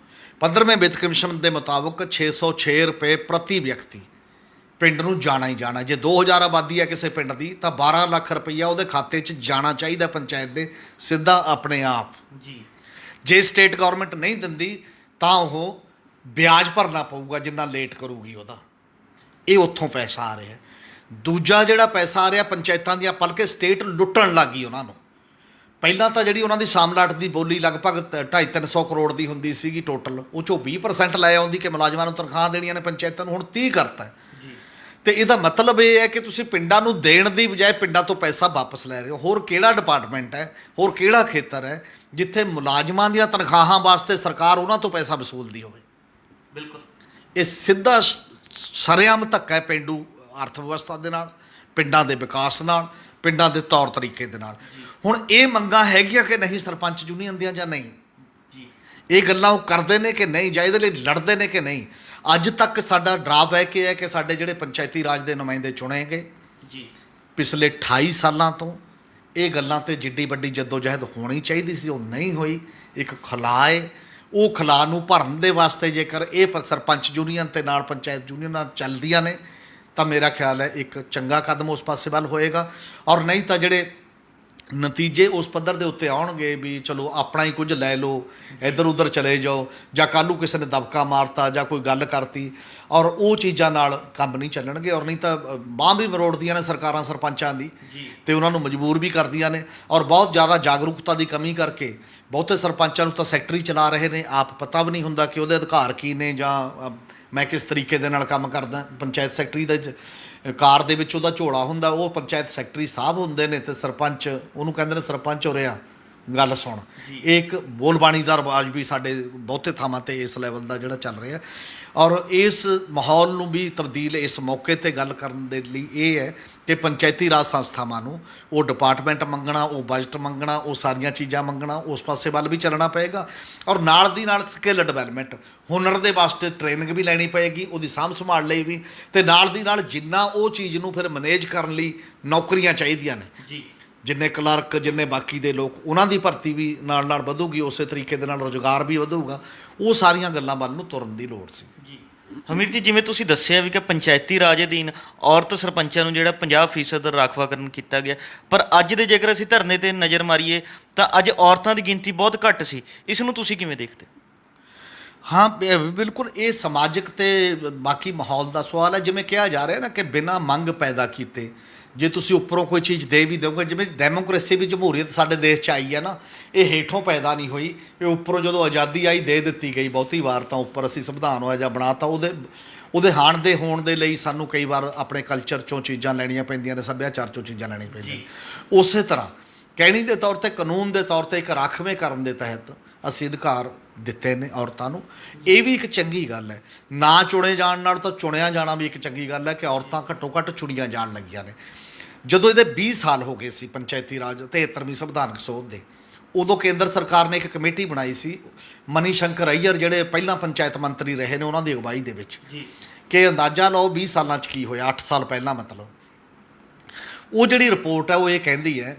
[SPEAKER 2] 15ਵੇਂ ਵਿੱਤ ਕਮਿਸ਼ਨ ਦੇ ਮੁਤਾਬਕ 606 ਰੁਪਏ ਪ੍ਰਤੀ ਵਿਅਕਤੀ ਪਿੰਡ ਨੂੰ ਜਾਣਾ ਹੀ ਜਾਣਾ। ਜੇ 2000 ਆਬਾਦੀ ਹੈ ਕਿਸੇ ਪਿੰਡ ਦੀ ਤਾਂ 12 ਲੱਖ ਰੁਪਈਆ ਉਹਦੇ ਖਾਤੇ 'ਚ ਜਾਣਾ ਚਾਹੀਦਾ ਪੰਚਾਇਤ ਦੇ, ਸਿੱਧਾ ਆਪਣੇ ਆਪ ਜੀ। ਜੇ ਸਟੇਟ ਗੌਰਮੈਂਟ ਨਹੀਂ ਦਿੰਦੀ ਤਾਂ ਉਹ ਵਿਆਜ ਭਰਨਾ ਪਊਗਾ ਜਿੰਨਾ ਲੇਟ ਕਰੂਗੀ ਉਹਦਾ। ਇਹ ਉੱਥੋਂ ਪੈਸਾ ਆ ਰਿਹਾ। ਦੂਜਾ ਜਿਹੜਾ ਪੈਸਾ ਆ ਰਿਹਾ ਪੰਚਾਇਤਾਂ ਦੀਆਂ, ਬਲਕਿ ਸਟੇਟ ਲੁੱਟਣ ਲੱਗ ਗਈ ਉਹਨਾਂ ਨੂੰ। ਪਹਿਲਾਂ ਤਾਂ ਜਿਹੜੀ ਉਹਨਾਂ ਦੀ ਸਾਮਲਾਟ ਦੀ ਬੋਲੀ ਲਗਭਗ 250-300 ਕਰੋੜ ਦੀ ਹੁੰਦੀ ਸੀਗੀ ਟੋਟਲ, ਉਹ 'ਚੋਂ 20% ਲੈ ਆਉਂਦੀ ਕਿ ਮੁਲਾਜ਼ਮਾਂ ਨੂੰ ਤਨਖਾਹ ਦੇਣੀਆਂ ਨੇ ਪੰਚਾਇਤਾਂ ਨੂੰ, ਹੁਣ 30 ਕਰਤਾ। ਅਤੇ ਇਹਦਾ ਮਤਲਬ ਇਹ ਹੈ ਕਿ ਤੁਸੀਂ ਪਿੰਡਾਂ ਨੂੰ ਦੇਣ ਦੀ ਬਜਾਏ ਪਿੰਡਾਂ ਤੋਂ ਪੈਸਾ ਵਾਪਸ ਲੈ ਰਹੇ ਹੋ। ਹੋਰ ਕਿਹੜਾ ਡਿਪਾਰਟਮੈਂਟ ਹੈ, ਹੋਰ ਕਿਹੜਾ ਖੇਤਰ ਹੈ ਜਿੱਥੇ ਮੁਲਾਜ਼ਮਾਂ ਦੀਆਂ ਤਨਖਾਹਾਂ ਵਾਸਤੇ ਸਰਕਾਰ ਉਹਨਾਂ ਤੋਂ ਪੈਸਾ ਵਸੂਲਦੀ ਹੋਵੇ? ਬਿਲਕੁਲ। ਇਹ ਸਿੱਧਾ ਸਰੇਆਮ ਧੱਕਾ ਹੈ ਪੇਂਡੂ ਅਰਥ ਵਿਵਸਥਾ ਦੇ ਨਾਲ, ਪਿੰਡਾਂ ਦੇ ਵਿਕਾਸ ਨਾਲ, ਪਿੰਡਾਂ ਦੇ ਤੌਰ ਤਰੀਕੇ ਦੇ ਨਾਲ। ਹੁਣ ਇਹ ਮੰਗਾਂ ਹੈਗੀਆਂ ਕਿ ਨਹੀਂ ਸਰਪੰਚ ਯੂਨੀਅਨ ਦੀਆਂ ਜਾਂ ਨਹੀਂ? ਇਹ ਗੱਲਾਂ ਉਹ ਕਰਦੇ ਨੇ ਕਿ ਨਹੀਂ, ਜਾਂ ਇਹਦੇ ਲਈ ਲੜਦੇ ਨੇ ਕਿ ਨਹੀਂ? ਅੱਜ ਤੱਕ ਸਾਡਾ ਡਰਾਬੈਕ ਇਹ ਹੈ ਕਿ ਸਾਡੇ ਜਿਹੜੇ ਪੰਚਾਇਤੀ ਰਾਜ ਦੇ ਨੁਮਾਇੰਦੇ ਚੁਣੇ ਗਏ ਜੀ, ਪਿਛਲੇ 28 ਸਾਲਾਂ ਤੋਂ ਇਹ ਗੱਲਾਂ 'ਤੇ ਜਿੱਡੀ ਵੱਡੀ ਜਹਿਦ ਹੋਣੀ ਚਾਹੀਦੀ ਸੀ ਉਹ ਨਹੀਂ ਹੋਈ। ਇੱਕ ਖਲਾਅ ਹੈ, ਉਹ ਖਲਾਅ ਨੂੰ ਭਰਨ ਦੇ ਵਾਸਤੇ ਜੇਕਰ ਇਹ ਸਰਪੰਚ ਯੂਨੀਅਨ ਅਤੇ ਨਾਲ ਪੰਚਾਇਤ ਯੂਨੀਅਨ ਨਾਲ ਚੱਲਦੀਆਂ ਨੇ ਤਾਂ ਮੇਰਾ ਖਿਆਲ ਹੈ ਇੱਕ ਚੰਗਾ ਕਦਮ ਉਸ ਪਾਸੇ ਵੱਲ ਹੋਏਗਾ। ਔਰ ਨਹੀਂ ਤਾਂ ਜਿਹੜੇ ਨਤੀਜੇ ਉਸ ਪੱਧਰ ਦੇ ਉੱਤੇ ਆਉਣਗੇ ਵੀ ਚਲੋ ਆਪਣਾ ਹੀ ਕੁਝ ਲੈ ਲਓ, ਇੱਧਰ ਉੱਧਰ ਚਲੇ ਜਾਓ, ਜਾਂ ਕੱਲ੍ਹ ਨੂੰ ਕਿਸੇ ਨੇ ਦਬਕਾ ਮਾਰਤਾ ਜਾਂ ਕੋਈ ਗੱਲ ਕਰਤੀ, ਔਰ ਉਹ ਚੀਜ਼ਾਂ ਨਾਲ ਕੰਮ ਨਹੀਂ ਚੱਲਣਗੇ। ਔਰ ਨਹੀਂ ਤਾਂ ਬਾਂਹ ਵੀ ਮਰੋੜਦੀਆਂ ਨੇ ਸਰਕਾਰਾਂ ਸਰਪੰਚਾਂ ਦੀ, ਤੇ ਉਹਨਾਂ ਨੂੰ ਮਜਬੂਰ ਵੀ ਕਰਦੀਆਂ ਨੇ। ਔਰ ਬਹੁਤ ਜ਼ਿਆਦਾ ਜਾਗਰੂਕਤਾ ਦੀ ਕਮੀ ਕਰਕੇ ਬਹੁਤੇ ਸਰਪੰਚਾਂ ਨੂੰ ਤਾਂ ਸੈਕਟਰੀ ਚਲਾ ਰਹੇ ਨੇ, ਆਪ ਪਤਾ ਵੀ ਨਹੀਂ ਹੁੰਦਾ ਕਿ ਉਹਦੇ ਅਧਿਕਾਰ ਕੀ ਨੇ ਜਾਂ ਮੈਂ ਕਿਸ ਤਰੀਕੇ ਦੇ ਨਾਲ ਕੰਮ ਕਰਦਾ। ਪੰਚਾਇਤ ਸੈਕਟਰੀ ਦਾ ਕਾਰ ਦੇ ਵਿੱਚ ਉਹਦਾ ਝੋਲਾ ਹੁੰਦਾ, ਉਹ ਪੰਚਾਇਤ ਸੈਕਟਰੀ ਸਾਹਿਬ ਹੁੰਦੇ ਨੇ, ਤੇ ਸਰਪੰਚ ਉਹਨੂੰ ਕਹਿੰਦੇ ਨੇ ਸਰਪੰਚ ਹੋ ਰਿਹਾ ਗੱਲ ਸੁਣ। ਇਹ ਇੱਕ ਬੋਲਬਾਣੀ ਦਾ ਰਿਵਾਜ ਵੀ ਸਾਡੇ ਬਹੁਤੇ ਥਾਵਾਂ 'ਤੇ ਇਸ ਲੈਵਲ ਦਾ ਜਿਹੜਾ ਚੱਲ ਰਿਹਾ। ਔਰ ਇਸ ਮਾਹੌਲ ਨੂੰ ਵੀ ਤਬਦੀਲ ਇਸ ਮੌਕੇ 'ਤੇ ਗੱਲ ਕਰਨ ਦੇ ਲਈ ਇਹ ਹੈ ਕਿ ਪੰਚਾਇਤੀ ਰਾਜ ਸੰਸਥਾਵਾਂ ਨੂੰ ਉਹ ਡਿਪਾਰਟਮੈਂਟ ਮੰਗਣਾ, ਉਹ ਬਜਟ ਮੰਗਣਾ, ਉਹ ਸਾਰੀਆਂ ਚੀਜ਼ਾਂ ਮੰਗਣਾ, ਉਸ ਪਾਸੇ ਵੱਲ ਵੀ ਚੱਲਣਾ ਪਏਗਾ। ਔਰ ਨਾਲ ਦੀ ਨਾਲ ਸਕਿੱਲ ਡਿਵੈਲਪਮੈਂਟ, ਹੁਨਰ ਦੇ ਵਾਸਤੇ ਟ੍ਰੇਨਿੰਗ ਵੀ ਲੈਣੀ ਪਏਗੀ, ਉਹਦੀ ਸਾਂਭ ਸੰਭਾਲ ਲਈ ਵੀ, ਅਤੇ ਨਾਲ ਦੀ ਨਾਲ ਜਿੰਨਾ ਉਹ ਚੀਜ਼ ਨੂੰ ਫਿਰ ਮੈਨੇਜ ਕਰਨ ਲਈ ਨੌਕਰੀਆਂ ਚਾਹੀਦੀਆਂ ਨੇ, ਜਿੰਨੇ ਕਲਰਕ, ਜਿੰਨੇ ਬਾਕੀ ਦੇ ਲੋਕ, ਉਹਨਾਂ ਦੀ ਭਰਤੀ ਵੀ ਨਾਲ ਨਾਲ ਵਧੂਗੀ, ਉਸੇ ਤਰੀਕੇ ਦੇ ਨਾਲ ਰੁਜ਼ਗਾਰ ਵੀ ਵਧੂਗਾ। ਉਹ ਸਾਰੀਆਂ ਗੱਲਾਂ ਵੱਲ ਨੂੰ ਤੁਰਨ ਦੀ ਲੋੜ ਸੀ।
[SPEAKER 1] ਹਮੀਰ ਜੀ, ਜਿਵੇਂ ਤੁਸੀਂ ਦੱਸਿਆ ਵੀ ਕਿ ਪੰਚਾਇਤੀ ਰਾਜ ਅਧੀਨ ਔਰਤ ਸਰਪੰਚਾਂ ਨੂੰ ਜਿਹੜਾ 50% ਰਾਖਵਾਂਕਰਨ ਕੀਤਾ ਗਿਆ, ਪਰ ਅੱਜ ਦੇ ਜੇਕਰ ਅਸੀਂ ਧਰਨੇ 'ਤੇ ਨਜ਼ਰ ਮਾਰੀਏ ਤਾਂ ਅੱਜ ਔਰਤਾਂ ਦੀ ਗਿਣਤੀ ਬਹੁਤ ਘੱਟ ਸੀ। ਇਸ ਨੂੰ ਤੁਸੀਂ ਕਿਵੇਂ ਦੇਖਦੇ?
[SPEAKER 2] ਹਾਂ, ਬਿਲਕੁਲ ਇਹ ਸਮਾਜਿਕ ਤੇ ਬਾਕੀ ਮਾਹੌਲ ਦਾ ਸਵਾਲ ਹੈ। ਜਿਵੇਂ ਕਿਹਾ ਜਾ ਰਿਹਾ ਨਾ ਕਿ ਬਿਨਾਂ ਮੰਗ ਪੈਦਾ ਕੀਤੇ ਜੇ ਤੁਸੀਂ ਉੱਪਰੋਂ ਕੋਈ ਚੀਜ਼ ਦੇ ਵੀ ਦਿਓਗੇ, ਜਿਵੇਂ ਡੈਮੋਕ੍ਰੇਸੀ ਵੀ ਜਮਹੂਰੀਅਤ ਸਾਡੇ ਦੇਸ਼ 'ਚ ਆਈ ਹੈ ਨਾ, ਇਹ ਹੇਠੋਂ ਪੈਦਾ ਨਹੀਂ ਹੋਈ, ਇਹ ਉੱਪਰੋਂ ਜਦੋਂ ਆਜ਼ਾਦੀ ਆਈ ਦੇ ਦਿੱਤੀ ਗਈ। ਬਹੁਤੀ ਵਾਰ ਤਾਂ ਉੱਪਰ ਅਸੀਂ ਸੰਵਿਧਾਨ ਹੋਇਆ ਜਾਂ ਬਣਾਤਾ, ਉਹਦੇ ਹਾਣ ਦੇ ਹੋਣ ਦੇ ਲਈ ਸਾਨੂੰ ਕਈ ਵਾਰ ਆਪਣੇ ਕਲਚਰ 'ਚੋਂ ਚੀਜ਼ਾਂ ਲੈਣੀਆਂ ਪੈਂਦੀਆਂ ਨੇ, ਸੱਭਿਆਚਾਰ 'ਚੋਂ ਚੀਜ਼ਾਂ ਲੈਣੀਆਂ ਪੈਂਦੀਆਂ। ਉਸੇ ਤਰ੍ਹਾਂ ਕਹਿਣੀ ਦੇ ਤੌਰ 'ਤੇ, ਕਾਨੂੰਨ ਦੇ ਤੌਰ 'ਤੇ ਇੱਕ ਰਾਖਵੇਂ ਕਰਨ ਦੇ ਤਹਿਤ ਅਸੀਂ ਅਧਿਕਾਰ ਦਿੱਤੇ ਨੇ ਔਰਤਾਂ ਨੂੰ। ਇਹ ਵੀ ਇੱਕ ਚੰਗੀ ਗੱਲ ਹੈ। ਨਾ ਚੁਣੇ ਜਾਣ ਨਾਲ ਤਾਂ ਚੁਣਿਆ ਜਾਣਾ ਵੀ ਇੱਕ ਚੰਗੀ ਗੱਲ ਹੈ ਕਿ ਔਰਤਾਂ ਘੱਟੋ ਘੱਟ ਚੁਣੀਆਂ ਜਾਣ ਲੱਗੀਆਂ ਨੇ। ਜਦੋਂ ਇਹਦੇ 20 ਸਾਲ ਹੋ ਗਏ ਸੀ ਪੰਚਾਇਤੀ ਰਾਜ 73ਵੀਂ ਸੰਵਿਧਾਨਕ ਸੋਧ ਦੇ, ਉਦੋਂ ਕੇਂਦਰ ਸਰਕਾਰ ਨੇ ਇੱਕ ਕਮੇਟੀ ਬਣਾਈ ਸੀ, ਮਨੀ ਸ਼ੰਕਰ ਅਈਅਰ ਜਿਹੜੇ ਪਹਿਲਾਂ ਪੰਚਾਇਤ ਮੰਤਰੀ ਰਹੇ ਨੇ, ਉਹਨਾਂ ਦੀ ਅਗਵਾਈ ਦੇ ਵਿੱਚ, ਕਿ ਅੰਦਾਜ਼ਾ ਲਾਓ 20 ਸਾਲਾਂ 'ਚ ਕੀ ਹੋਇਆ, 8 ਸਾਲ ਪਹਿਲਾਂ ਮਤਲਬ। ਉਹ ਜਿਹੜੀ ਰਿਪੋਰਟ ਹੈ ਉਹ ਇਹ ਕਹਿੰਦੀ ਹੈ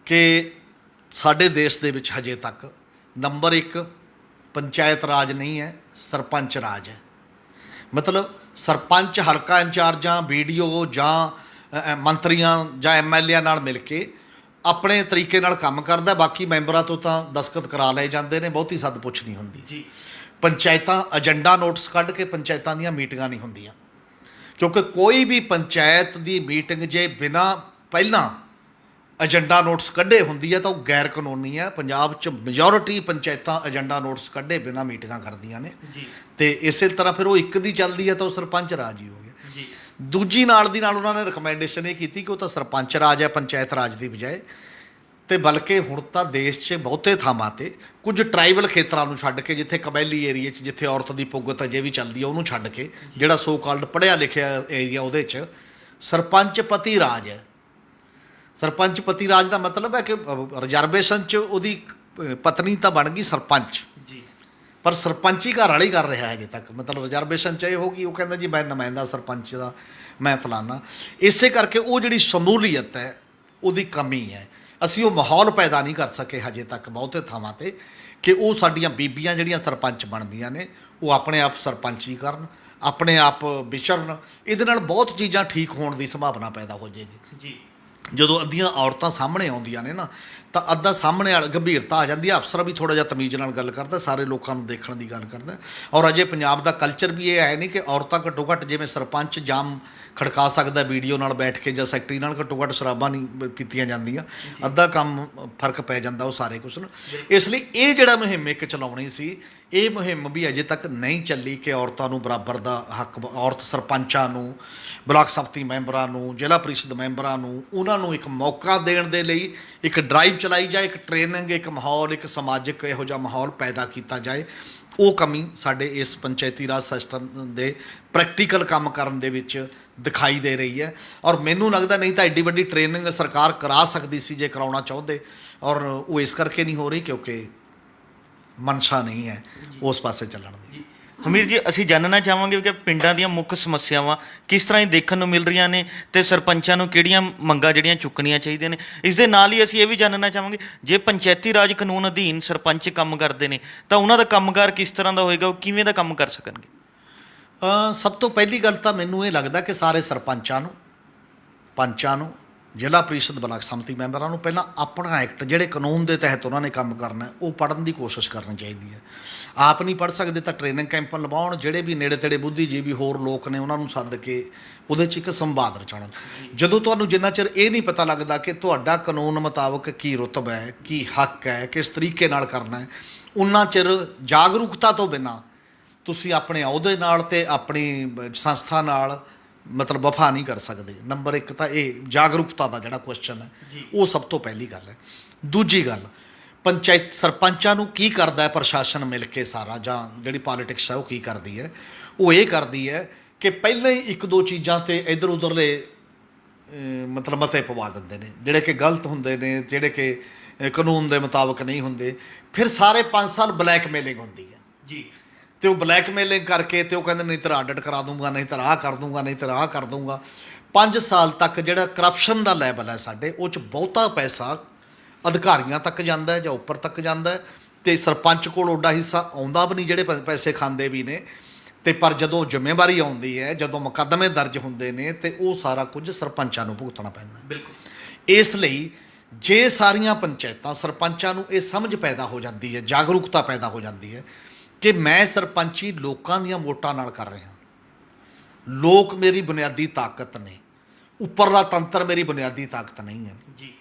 [SPEAKER 2] ਕਿ ਸਾਡੇ ਦੇਸ਼ ਦੇ ਵਿੱਚ ਹਜੇ ਤੱਕ ਨੰਬਰ 1 ਪੰਚਾਇਤ ਰਾਜ ਨਹੀਂ ਹੈ, ਸਰਪੰਚ ਰਾਜ ਹੈ। ਮਤਲਬ ਸਰਪੰਚ ਹਲਕਾ ਇੰਚਾਰਜਾਂ, BDO ਜਾਂ ਮੰਤਰੀਆਂ ਜਾਂ MLA ਨਾਲ ਮਿਲ ਕੇ ਆਪਣੇ ਤਰੀਕੇ ਨਾਲ ਕੰਮ ਕਰਦਾ, ਬਾਕੀ ਮੈਂਬਰਾਂ ਤੋਂ ਤਾਂ ਦਸਤਖਤ ਕਰਾ ਲਏ ਜਾਂਦੇ ਨੇ, ਬਹੁਤੀ ਸੱਦ ਪੁੱਛ ਨਹੀਂ ਹੁੰਦੀ। ਪੰਚਾਇਤਾਂ ਏਜੰਡਾ ਨੋਟਿਸ ਕੱਢ ਕੇ ਪੰਚਾਇਤਾਂ ਦੀਆਂ ਮੀਟਿੰਗਾਂ ਨਹੀਂ ਹੁੰਦੀਆਂ, ਕਿਉਂਕਿ ਕੋਈ ਵੀ ਪੰਚਾਇਤ ਦੀ ਮੀਟਿੰਗ ਜੇ ਬਿਨਾਂ ਪਹਿਲਾਂ ਏਜੰਡਾ ਨੋਟਿਸ ਕੱਢੇ ਹੁੰਦੀ ਹੈ ਤਾਂ ਉਹ ਗੈਰ ਕਾਨੂੰਨੀ ਹੈ। ਪੰਜਾਬ 'ਚ ਮੈਜੋਰਿਟੀ ਪੰਚਾਇਤਾਂ ਏਜੰਡਾ ਨੋਟਿਸ ਕੱਢੇ ਬਿਨਾਂ ਮੀਟਿੰਗਾਂ ਕਰਦੀਆਂ ਨੇ, ਅਤੇ ਇਸੇ ਤਰ੍ਹਾਂ ਫਿਰ ਉਹ ਇੱਕ ਦੀ ਚੱਲਦੀ ਹੈ ਤਾਂ ਉਹ ਸਰਪੰਚ ਰਾਜ ਹੀ ਹੋ ਗਿਆ। ਦੂਜੀ ਨਾਲ ਦੀ ਨਾਲ ਉਹਨਾਂ ਨੇ ਰਿਕਮੈਂਡੇਸ਼ਨ ਇਹ ਕੀਤੀ ਕਿ ਉਹ ਤਾਂ ਸਰਪੰਚ ਰਾਜ ਹੈ ਪੰਚਾਇਤ ਰਾਜ ਦੀ ਬਜਾਏ, ਅਤੇ ਬਲਕਿ ਹੁਣ ਤਾਂ ਦੇਸ਼ 'ਚ ਬਹੁਤੇ ਥਾਵਾਂ 'ਤੇ ਕੁਝ ਟਰਾਈਬਲ ਖੇਤਰਾਂ ਨੂੰ ਛੱਡ ਕੇ, ਜਿੱਥੇ ਕਬੈਲੀ ਏਰੀਏ 'ਚ ਜਿੱਥੇ ਔਰਤ ਦੀ ਪੁੱਗਤ ਅਜੇ ਵੀ ਚੱਲਦੀ ਹੈ, ਉਹਨੂੰ ਛੱਡ ਕੇ ਜਿਹੜਾ ਸੋ ਕਾਲਡ ਪੜ੍ਹਿਆ ਲਿਖਿਆ ਏਰੀਆ, ਉਹਦੇ 'ਚ ਸਰਪੰਚ ਪਤੀ ਰਾਜ ਹੈ। ਸਰਪੰਚ ਪਤੀ ਰਾਜ ਦਾ ਮਤਲਬ ਹੈ ਕਿ ਰਿਜ਼ਰਵੇਸ਼ਨ 'ਚ ਉਹਦੀ ਪਤਨੀ ਤਾਂ ਬਣ ਗਈ ਸਰਪੰਚ, ਪਰ ਸਰਪੰਚੀ ਘਰ ਵਾਲੀ ਕਰ ਰਿਹਾ ਹਜੇ ਤੱਕ। ਮਤਲਬ ਰਿਜ਼ਰਵੇਸ਼ਨ 'ਚ ਇਹ ਹੋ ਗਈ, ਉਹ ਕਹਿੰਦਾ ਜੀ ਮੈਂ ਨੁਮਾਇੰਦਾ ਸਰਪੰਚ ਦਾ, ਮੈਂ ਫਲਾਨਾ। ਇਸੇ ਕਰਕੇ ਉਹ ਜਿਹੜੀ ਸ਼ਮੂਲੀਅਤ ਹੈ ਉਹਦੀ ਕਮੀ ਹੈ। ਅਸੀਂ ਉਹ ਮਾਹੌਲ ਪੈਦਾ ਨਹੀਂ ਕਰ ਸਕੇ ਹਜੇ ਤੱਕ ਬਹੁਤੇ ਥਾਵਾਂ 'ਤੇ ਕਿ ਉਹ ਸਾਡੀਆਂ ਬੀਬੀਆਂ ਜਿਹੜੀਆਂ ਸਰਪੰਚ ਬਣਦੀਆਂ ਨੇ ਉਹ ਆਪਣੇ ਆਪ ਸਰਪੰਚੀ ਕਰਨ, ਆਪਣੇ ਆਪ ਵਿਚਰਨ। ਇਹਦੇ ਨਾਲ ਬਹੁਤ ਚੀਜ਼ਾਂ ਠੀਕ ਹੋਣ ਦੀ ਸੰਭਾਵਨਾ ਪੈਦਾ ਹੋ ਜਾਏਗੀ। ਜਦੋਂ ਅੱਧੀਆਂ ਔਰਤਾਂ ਸਾਹਮਣੇ ਆਉਂਦੀਆਂ ਨੇ ਨਾ, ਤਾਂ ਅੱਧਾ ਸਾਹਮਣੇ ਵਾਲਾ ਗੰਭੀਰਤਾ ਆ ਜਾਂਦੀ ਹੈ। ਅਫਸਰ ਵੀ ਥੋੜ੍ਹਾ ਜਿਹਾ ਤਮੀਜ਼ ਨਾਲ ਗੱਲ ਕਰਦਾ, ਸਾਰੇ ਲੋਕਾਂ ਨੂੰ ਦੇਖਣ ਦੀ ਗੱਲ ਕਰਦਾ। ਔਰ ਅਜੇ ਪੰਜਾਬ ਦਾ ਕਲਚਰ ਵੀ ਇਹ ਹੈ ਨਹੀਂ ਕਿ ਔਰਤਾਂ ਘੱਟੋ ਘੱਟ, ਜਿਵੇਂ ਸਰਪੰਚ ਜਾਮ ਖੜਕਾ ਸਕਦਾ BDO ਨਾਲ ਬੈਠ ਕੇ ਜਾਂ ਸੈਕਟਰੀ ਨਾਲ, ਘੱਟੋ ਘੱਟ ਸ਼ਰਾਬਾਂ ਨਹੀਂ ਪੀਤੀਆਂ ਜਾਂਦੀਆਂ, ਅੱਧਾ ਕੰਮ ਫਰਕ ਪੈ ਜਾਂਦਾ ਉਹ ਸਾਰੇ ਕੁਛ ਨੂੰ। ਇਸ ਲਈ ਇਹ ਜਿਹੜਾ ਮੁਹਿੰਮ ਇੱਕ ਚਲਾਉਣੀ ਸੀ, ਇਹ ਮੁਹਿੰਮ ਵੀ ਅਜੇ ਤੱਕ ਨਹੀਂ ਚੱਲੀ ਕਿ ਔਰਤਾਂ ਨੂੰ ਬਰਾਬਰ ਦਾ ਹੱਕ, ਔਰਤ ਸਰਪੰਚਾਂ ਨੂੰ, ਬਲਾਕ ਸੰਮਤੀ ਮੈਂਬਰਾਂ ਨੂੰ, ਜ਼ਿਲ੍ਹਾ ਪ੍ਰੀਸ਼ਦ ਮੈਂਬਰਾਂ ਨੂੰ, ਉਹਨਾਂ ਨੂੰ ਇੱਕ ਮੌਕਾ ਦੇਣ ਦੇ ਲਈ ਇੱਕ ਡਰਾਈਵ ਚਲਾਈ ਜਾਏ, ਇੱਕ ਟ੍ਰੇਨਿੰਗ, ਇੱਕ ਮਾਹੌਲ, ਇੱਕ ਸਮਾਜਿਕ ਇਹੋ ਜਿਹਾ ਮਾਹੌਲ ਪੈਦਾ ਕੀਤਾ ਜਾਏ। ਉਹ ਕਮੀ ਸਾਡੇ ਇਸ ਪੰਚਾਇਤੀ ਰਾਜ ਸਿਸਟਮ ਦੇ ਪ੍ਰੈਕਟੀਕਲ ਕੰਮ ਕਰਨ ਦੇ ਵਿੱਚ ਦਿਖਾਈ ਦੇ ਰਹੀ ਹੈ। ਔਰ ਮੈਨੂੰ ਲੱਗਦਾ ਨਹੀਂ ਤਾਂ ਐਡੀ ਵੱਡੀ ਟ੍ਰੇਨਿੰਗ ਸਰਕਾਰ ਕਰਾ ਸਕਦੀ ਸੀ ਜੇ ਕਰਾਉਣਾ ਚਾਹੁੰਦੇ, ਔਰ ਉਹ ਇਸ ਕਰਕੇ ਨਹੀਂ ਹੋ ਰਹੀ ਕਿਉਂਕਿ ਮਨਸ਼ਾ ਨਹੀਂ ਹੈ ਉਸ ਪਾਸੇ ਚੱਲਣ ਦੀ।
[SPEAKER 1] ਹਮੀਰ ਜੀ, ਅਸੀਂ ਜਾਣਨਾ ਚਾਹਾਂਗੇ ਕਿ ਪਿੰਡਾਂ ਦੀਆਂ ਮੁੱਖ ਸਮੱਸਿਆਵਾਂ ਕਿਸ ਤਰ੍ਹਾਂ ਹੀ ਦੇਖਣ ਨੂੰ ਮਿਲ ਰਹੀਆਂ ਨੇ ਅਤੇ ਸਰਪੰਚਾਂ ਨੂੰ ਕਿਹੜੀਆਂ ਮੰਗਾਂ ਜਿਹੜੀਆਂ ਚੁੱਕਣੀਆਂ ਚਾਹੀਦੀਆਂ ਨੇ। ਇਸ ਦੇ ਨਾਲ ਹੀ ਅਸੀਂ ਇਹ ਵੀ ਜਾਣਨਾ ਚਾਹਾਂਗੇ, ਜੇ ਪੰਚਾਇਤੀ ਰਾਜ ਕਾਨੂੰਨ ਅਧੀਨ ਸਰਪੰਚ ਕੰਮ ਕਰਦੇ ਨੇ ਤਾਂ ਉਹਨਾਂ ਦਾ ਕੰਮਕਾਰ ਕਿਸ ਤਰ੍ਹਾਂ ਦਾ ਹੋਏਗਾ, ਉਹ ਕਿਵੇਂ ਦਾ ਕੰਮ ਕਰ ਸਕਣਗੇ?
[SPEAKER 2] ਸਭ ਤੋਂ ਪਹਿਲੀ ਗੱਲ ਤਾਂ ਮੈਨੂੰ ਇਹ ਲੱਗਦਾ ਕਿ ਸਾਰੇ ਸਰਪੰਚਾਂ ਨੂੰ, ਪੰਚਾਂ ਨੂੰ ਜ਼ਿਲ੍ਹਾ ਪ੍ਰੀਸ਼ਦ ਬਲਾਕ ਸੰਮਤੀ ਮੈਂਬਰਾਂ ਨੂੰ ਪਹਿਲਾਂ ਆਪਣਾ ਐਕਟ, ਜਿਹੜੇ ਕਾਨੂੰਨ ਦੇ ਤਹਿਤ ਉਹਨਾਂ ਨੇ ਕੰਮ ਕਰਨਾ ਹੈ, ਉਹ ਪੜ੍ਹਨ ਦੀ ਕੋਸ਼ਿਸ਼ ਕਰਨੀ ਚਾਹੀਦੀ ਹੈ। ਆਪ ਨਹੀਂ ਪੜ੍ਹ ਸਕਦੇ ਤਾਂ ਟ੍ਰੇਨਿੰਗ ਕੈਂਪ ਲਵਾਉਣ, ਜਿਹੜੇ ਵੀ ਨੇੜੇ ਤੇੜੇ ਬੁੱਧੀਜੀਵੀ ਹੋਰ ਲੋਕ ਨੇ ਉਹਨਾਂ ਨੂੰ ਸੱਦ ਕੇ ਉਹਦੇ 'ਚ ਇੱਕ ਸੰਵਾਦ ਰਚਾਉਣਾ। ਜਦੋਂ ਤੁਹਾਨੂੰ ਜਿੰਨਾ ਚਿਰ ਇਹ ਨਹੀਂ ਪਤਾ ਲੱਗਦਾ ਕਿ ਤੁਹਾਡਾ ਕਾਨੂੰਨ ਮੁਤਾਬਕ ਕੀ ਰੁਤਬਾ ਹੈ, ਕੀ ਹੱਕ ਹੈ, ਕਿਸ ਤਰੀਕੇ ਨਾਲ ਕਰਨਾ ਹੈ, ਉਨਾ ਚਿਰ ਜਾਗਰੂਕਤਾ ਤੋਂ ਬਿਨਾਂ ਤੁਸੀਂ ਆਪਣੇ ਅਹੁਦੇ ਨਾਲ ਤੇ ਆਪਣੀ ਸੰਸਥਾ ਨਾਲ ਮਤਲਬ ਵਫਾ ਨਹੀਂ ਕਰ ਸਕਦੇ। ਨੰਬਰ 1 ਤਾਂ ਇਹ ਜਾਗਰੂਕਤਾ ਦਾ ਜਿਹੜਾ ਕੁਐਸਚਨ ਹੈ, ਉਹ ਸਭ ਤੋਂ ਪਹਿਲੀ ਗੱਲ ਹੈ। ਦੂਜੀ ਗੱਲ, ਪੰਚਾਇਤ ਸਰਪੰਚਾਂ ਨੂੰ ਕੀ ਕਰਦਾ ਹੈ ਪ੍ਰਸ਼ਾਸਨ ਮਿਲ ਕੇ ਸਾਰਾ, ਜਾਂ ਜਿਹੜੀ ਪੋਲੀਟਿਕਸ ਹੈ ਉਹ ਕੀ ਕਰਦੀ ਹੈ? ਉਹ ਇਹ ਕਰਦੀ ਹੈ ਕਿ ਪਹਿਲਾਂ ਹੀ ਇੱਕ ਦੋ ਚੀਜ਼ਾਂ ਤੇ ਇੱਧਰ ਉੱਧਰਲੇ ਮਤਲਬ ਮਤੇ ਪਵਾ ਦਿੰਦੇ ਨੇ, ਜਿਹੜੇ ਕਿ ਗਲਤ ਹੁੰਦੇ ਨੇ, ਜਿਹੜੇ ਕਿ ਕਾਨੂੰਨ ਦੇ ਮੁਤਾਬਕ ਨਹੀਂ ਹੁੰਦੇ। ਫਿਰ ਸਾਰੇ 5 ਸਾਲ ਬਲੈਕਮੇਲਿੰਗ ਹੁੰਦੀ ਹੈ ਜੀ, ਤੇ ਉਹ ਬਲੈਕਮੇਲਿੰਗ ਕਰਕੇ ਤੇ ਉਹ ਕਹਿੰਦੇ ਨਹੀਂ ਤੇਰਾ ਆਡਿਟ ਕਰਾ ਦੂੰਗਾ, ਨਹੀਂ ਤੇਰਾ ਆਹ ਕਰ ਦੂੰਗਾ, ਨਹੀਂ ਤੇਰਾ ਆਹ ਕਰ ਦੂੰਗਾ। 5 ਸਾਲ ਤੱਕ ਜਿਹੜਾ ਕਰਪਸ਼ਨ ਦਾ ਲੈਵਲ ਹੈ ਸਾਡੇ, ਉਹ 'ਚ ਬਹੁਤਾ ਪੈਸਾ ਅਧਿਕਾਰੀਆਂ ਤੱਕ ਜਾਂਦਾ ਹੈ ਜਾਂ ਉੱਪਰ ਤੱਕ ਜਾਂਦਾ ਹੈ, ਤੇ ਸਰਪੰਚ ਕੋਲ ਓਡਾ ਹਿੱਸਾ ਆਉਂਦਾ ਵੀ ਨਹੀਂ, ਜਿਹੜੇ ਪੈਸੇ ਖਾਂਦੇ ਵੀ ਨੇ। ਤੇ ਪਰ ਜਦੋਂ ਜ਼ਿੰਮੇਵਾਰੀ ਆਉਂਦੀ ਹੈ, ਜਦੋਂ ਮੁਕੱਦਮੇ ਦਰਜ ਹੁੰਦੇ ਨੇ, ਤੇ ਉਹ ਸਾਰਾ ਕੁਝ ਸਰਪੰਚਾਂ ਨੂੰ ਭੁਗਤਣਾ ਪੈਂਦਾ। ਬਿਲਕੁਲ। ਇਸ ਲਈ ਜੇ ਸਾਰੀਆਂ ਪੰਚਾਇਤਾਂ, ਸਰਪੰਚਾਂ ਨੂੰ ਇਹ ਸਮਝ ਪੈਦਾ ਹੋ ਜਾਂਦੀ ਹੈ, ਜਾਗਰੂਕਤਾ ਪੈਦਾ ਹੋ ਜਾਂਦੀ ਹੈ ਕਿ ਮੈਂ ਸਰਪੰਚੀ ਲੋਕਾਂ ਦੀਆਂ ਵੋਟਾਂ ਨਾਲ ਕਰ ਰਿਹਾ, ਲੋਕ ਮੇਰੀ ਬੁਨਿਆਦੀ ਤਾਕਤ ਨੇ, ਉੱਪਰਲਾ ਤੰਤਰ ਮੇਰੀ ਬੁਨਿਆਦੀ ਤਾਕਤ ਨਹੀਂ ਹੈ ਜੀ,